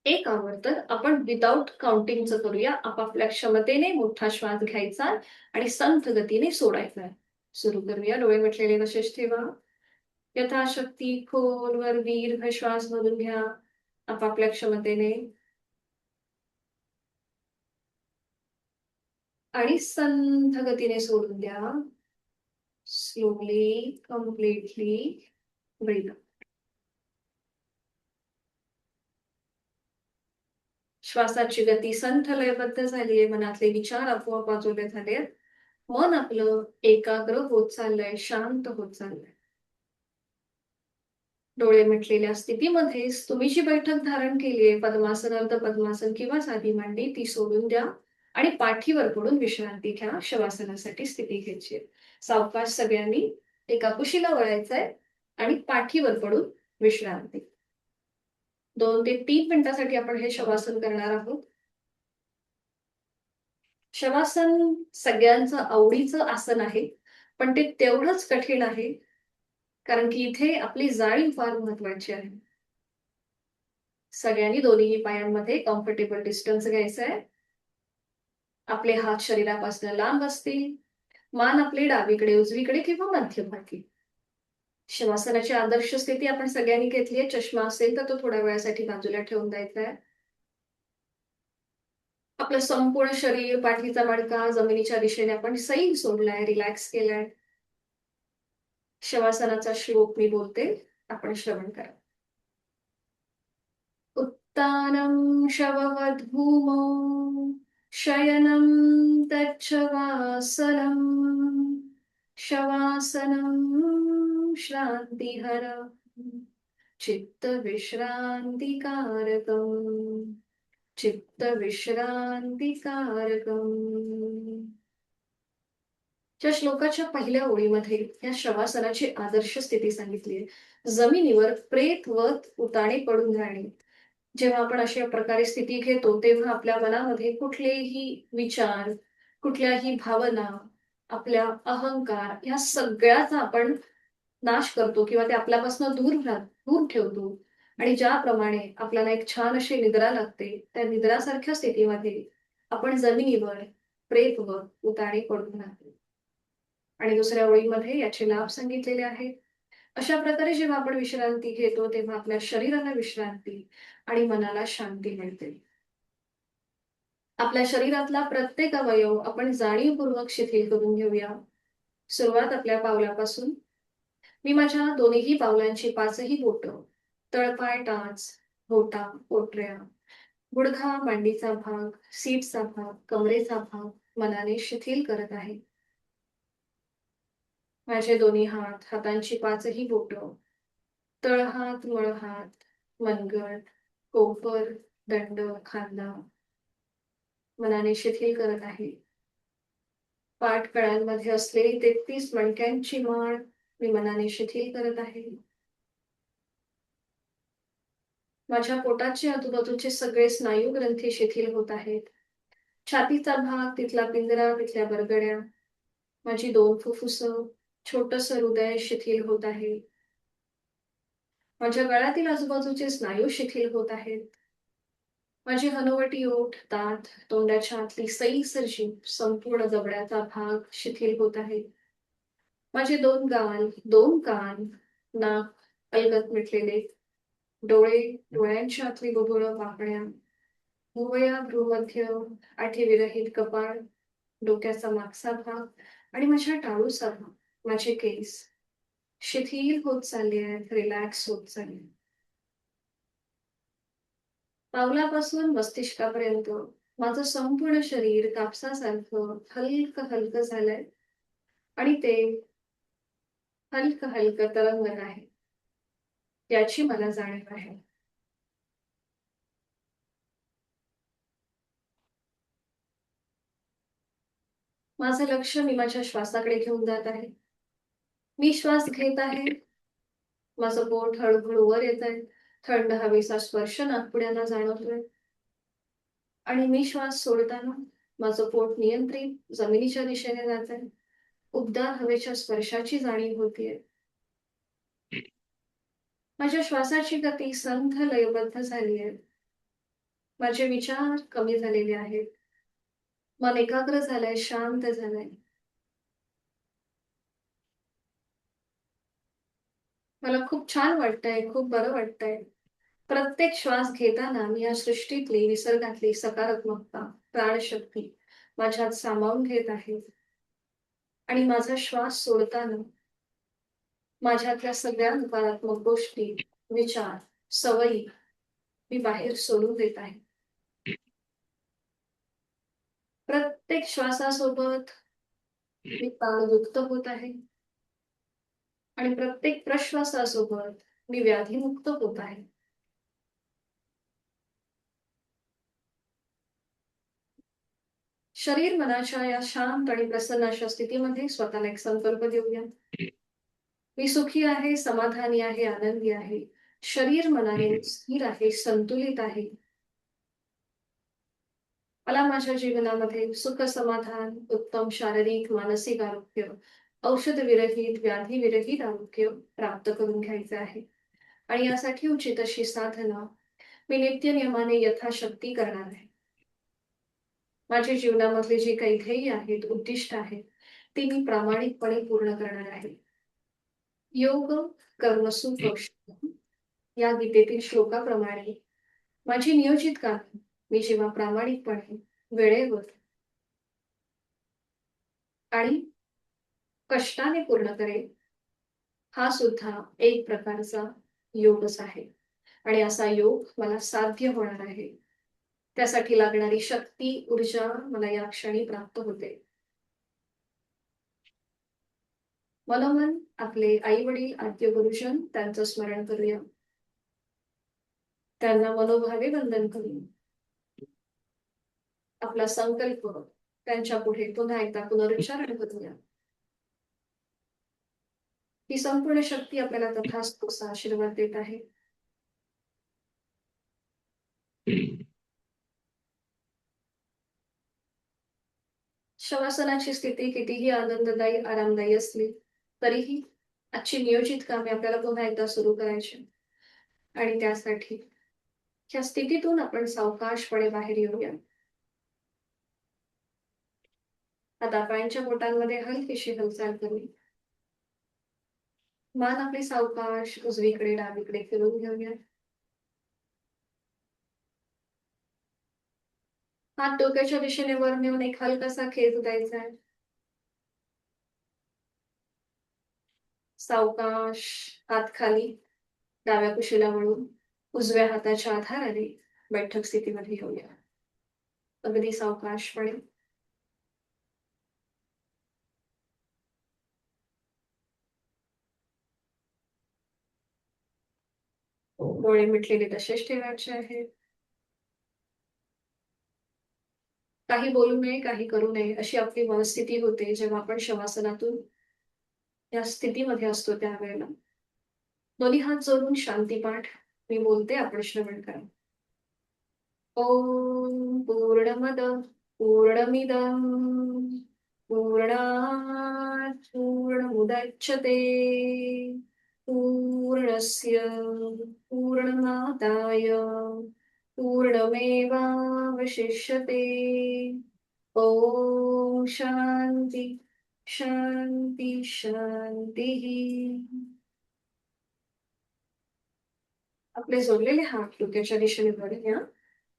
एक आवर्तन आपण विदाउट काउंटिंगचं करूया. आपापल्या क्षमतेने मोठा श्वास घ्यायचा आणि संथ गतीने सोडायचा. सुरू करूया. डोळे मिटलेले तसेच ठेवा. यथाशक्ती खोलवर दीर्घ श्वास भरून घ्या आपापल्या क्षमतेने आणि संथ गतीने सोडून द्या. स्लोली, कम्प्लिटली ब्रीद. श्वासाची गती संथ लयबद्ध झालीये. मनातले विचार आपोआप बाजूला झालेत. मन आपलं एकाग्र होत चाललंय, शांत होत चाललंय. डोळे मिटलेल्या स्थितीमध्येच तुम्ही जी बैठक धारण केलीये, पद्मासन, अर्ध पद्मासन किंवा साधी मांडी, ती सोडून द्या आणि पाठीवर पडून विश्रांती घ्या. शवासनासाठी स्थिती घ्यायची. सावकाश सगळ्यांनी एका कुशीला वळायचंय आणि पाठीवर पडून विश्रांती. 2 ते 3 मिनिटासाठी आपण हे शवासन करणार आहोत. शवासन सगळ्यांचं आवडीचं आसन आहे, पण ते तेवढंच कठीण आहे, कारण की इथे आपली जाळी फार महत्वाची आहे. सगळ्यांनी दोन्ही पायांमध्ये कम्फर्टेबल डिस्टन्स घ्यायचा आहे. आपले हात शरीरापासून लांब असतील. मान आपली डावीकडे, उजवीकडे किंवा मध्यभागी. शवासनाची आदर्श स्थिती आपण सगळ्यांनी घेतली आहे. चष्मा असेल तर तो थोड्या वेळासाठी बाजूला ठेवून द्यायचा आहे. आपलं संपूर्ण शरीर, पाठीचा मणका जमिनीच्या दिशेने आपण सैल सोडलाय, रिलॅक्स केलाय. शवासनाचा श्लोक मी बोलते, आपण श्रवण करा. उत्तानं शववद्भूमौ शयनं तच्छवासनं शवासनं श्रान्तिहरं चित्तविश्रान्तिकारकम् चित्तविश्रान्तिकारकम्. ज्या श्लोकाच्या पहिल्या ओळीमध्ये या शवासनाची आदर्श स्थिती सांगितली आहे. जमिनीवर प्रेतवत उताणे पडून राहणे. जेव्हा आपण अशा प्रकारे स्थिती घेतो तेव्हा आपल्या मनामध्ये कुठलेही विचार, कुठल्याही भावना, आपल्या अहंकार या सगळ्याचा आपण नाश करतो किंवा ते आपल्यापासून दूर ठेवतो. आणि ज्याप्रमाणे आपल्याला एक छान अशी निद्रा लागते, त्या निद्रासारख्या स्थितीमध्ये आपण जमिनीवर प्रेतवत उताणे पडून राहतो. आणि दुसऱ्या ओळीमध्ये याचे लाभ सांगितलेले आहेत. अशा प्रकारे जेव्हा आपण विश्रांती घेतो तेव्हा आपल्या शरीराला विश्रांती आणि मनाला शांती मिळते. आपल्या शरीरातला प्रत्येक अवयव आपण जाणीवपूर्वक शिथिल करून घेऊया. सुरुवात आपल्या पावलापासून. मी माझ्या दोन्ही पावलांची 5ही बोटं, तळपाय, टाच, बोटा, पोटऱ्या, गुडघा, मांडीचा भाग, सीटचा भाग, कमरेचा भाग मनाने शिथिल करत आहे. माझे दोन्ही हात, हातांची 5ही बोटं, तळहात, मळहात, मनगट, कोपर, दंड, खांदा मनाने शिथिल करत आहे. पाठकळ्यांमध्ये असलेली 33 मणक्यांची माळ मी मनाने शिथिल करत आहे. माझ्या पोटाचे आजूबाजूचे सगळे स्नायू ग्रंथी शिथिल होत आहेत. छातीचा भाग, तिथला पिंजरा, तिथल्या बरगड्या, माझी 2 फुफ्फुसं, छोटंसं हृदय शिथिल होत आहे. माझ्या गळ्यातील आजूबाजूचे स्नायू शिथिल होत आहेत. माझी हनुवटी, ओठ, दात, तोंडाच्या आतली सैलसर जीभ, संपूर्ण जबड्याचा भाग शिथिल होत आहे. माझे 2 गाल, 2 कान, नाक अलगद मिटलेले, डोळे, डोळ्यांच्या आतली बुबुळं, पापण्या, भुवया, भ्रूमध्य, आठीविरहित कपाळ, डोक्याचा मागचा भाग आणि माझ्या टाळूचा भाग, माझे केस शिथिल होत चालले आहेत, रिलॅक्स होत चालले. पावलापासून मस्तिष्कापर्यंत माझं संपूर्ण शरीर कापसासारखं हलकं हलकं झालंय आणि ते हलकं हलकं तरंगत आहे. याची मला जाणीव आहे. माझं लक्ष मी माझ्या श्वासाकडे घेऊन जात आहे. मी श्वास घेत आहे, माझं पोट हळूहळू वर येत आहे. थंड हवेचा स्पर्श नाकपुड्यांना जाणवतोय. आणि मी श्वास सोडताना माझं पोट नियंत्रित जमिनीच्या दिशेने जात आहे. उबदार हवेच्या स्पर्शाची जाणीव होतीये. माझ्या श्वासाची गती संथ लयबद्ध झाली आहे. माझे विचार कमी झालेले आहेत. मन एकाग्र झालंय, शांत झालंय. मला खूप छान वाटतंय, खूप बरं वाटतंय. प्रत्येक श्वास घेताना मी या सृष्टीतली, निसर्गातली सकारात्मकता, प्राणशक्ती माझ्यात सामावून घेत आहे. आणि माझा श्वास सोडताना माझ्यातल्या सगळ्या नकारात्मक गोष्टी, विचार, सवयी मी बाहेर सोडून देत आहे. प्रत्येक श्वासासोबत मी ताणमुक्त होत आहे. आणि प्रत्येक प्रश्वासासोबत मी व्याधीमुक्त होत आहे. शरीर मनाच्या या शांत आणि प्रसन्न अशा स्थितीमध्ये स्वतःला एक संकल्प देऊया. मी सुखी आहे, समाधानी आहे, आनंदी आहे. शरीर मनाने स्थिर आहे, संतुलित आहे. मला माझ्या जीवनामध्ये सुख समाधान, उत्तम शारीरिक मानसिक आरोग्य, औषध विरहित व्याधी विरहित आरोग्य प्राप्त करून घ्यायचे आहे. आणि यासाठी उचित अशी साधना मी नित्यनियमाने यथाशक्ती करणार आहे. माझ्या जीवनामधले जे काही ध्येय आहेत, उद्दिष्ट आहेत, ती मी प्रामाणिकपणे पूर्ण करणार आहे. योग कर्म सुख औषध या गीतेतील श्लोकाप्रमाणे माझी नियोजित कामे मी जेव्हा प्रामाणिकपणे, वेळेवर आणि कष्टाने पूर्ण करेन, हा सुद्धा एक प्रकारचा योगच आहे. आणि असा योग मला साध्य होणार आहे. त्यासाठी लागणारी शक्ती, ऊर्जा मला या क्षणी प्राप्त होते. मनोमन आपले आई वडील, आद्य गुरुजन त्यांचं स्मरण करूया. त्यांना मनोभावे वंदन करू. आपला संकल्प त्यांच्या पुढे पुन्हा एकदा पुनरुच्चारण करूया. ही संपूर्ण शक्ती आपल्याला तथास्तु आशीर्वाद देत आहे. शवासनाची स्थिती कितीही आनंददायी, आरामदायी असली तरीही आजची नियोजित कामे आपल्याला पुन्हा एकदा सुरू करायची. आणि त्यासाठी या स्थितीतून आपण सावकाशपणे बाहेर येऊया. आता पायांच्या बोटांमध्ये हलकीशी हालचाल करूया. मान आपली सावकाश उजवीकडे डावीकडे फिरवून घेऊया. हात डोक्याच्या दिशेने वर नेऊन एक हलकासा खेच द्यायचा आहे. सावकाश हात खाली डाव्या कुशीला वळून उजव्या हाताच्या आधाराने बैठक स्थितीमध्ये येऊया. अगदी सावकाशपणे. डोळे मिटलेले तसेच ठेवायचे आहेत. काही बोलू नये, काही करू नये अशी आपली मनस्थिती होते जेव्हा आपण शवासनातून या स्थितीमध्ये असतो त्यावेळेला. दोन्ही हात जोडून शांतीपाठ मी बोलते, आपण श्रवण करा. ओम पूर्णमद पूर्णमिदं पूर्णात् पूर्णमुदच्यते पूर्णस्य पूर्णमादाय पूर्णमेवावशिष्यते. ओम शांती शांती शांती. आपले जोडलेले हात डोक्याच्या दिशेने वळूया.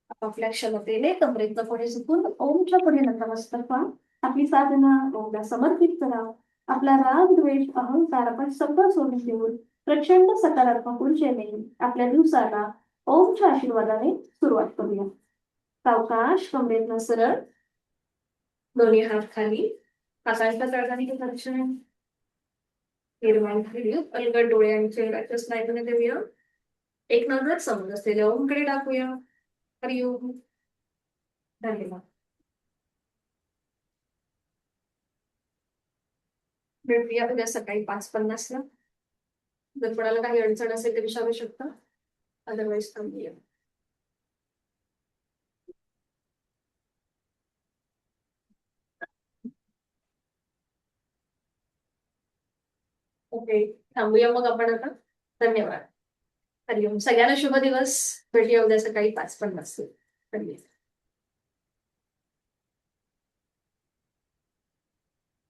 आपापल्या क्षमतेने कमरेतनं पुढे झुकून ओमच्या पुढे नतमस्तक व्हा. आपली साधना ओमला समर्पित करा. आपला राग, द्वेष, अहंकार आपण सगळं सोडून देऊन प्रचंड सकारात्मक ऊर्जेने आपल्या दिवसाला ओमच्या आशीर्वादाने सुरुवात करूया. सावकाश कमरेतनं सरळ, दोन्ही हात खाली, हातांच्या तळव्यांनी दर्शन निर्माण खाली अलगद डोळे आणि चेहऱ्याच्या स्नायूने देऊया. एक नजर समोर असलेल्या ओमकडे टाकूया. हरिओम. धन्यवाद. भेटूया उद्या सकाळी 5:50 ला. जर कोणाला काही अडचण असेल ते विचारू शकता, अदरवाईज थांबूया. ओके, थांबूया मग आपण आता. धन्यवाद. हरिओम. सगळ्यांना शुभ दिवस. भेटूया उद्या सकाळी 5:50. धन्यवाद.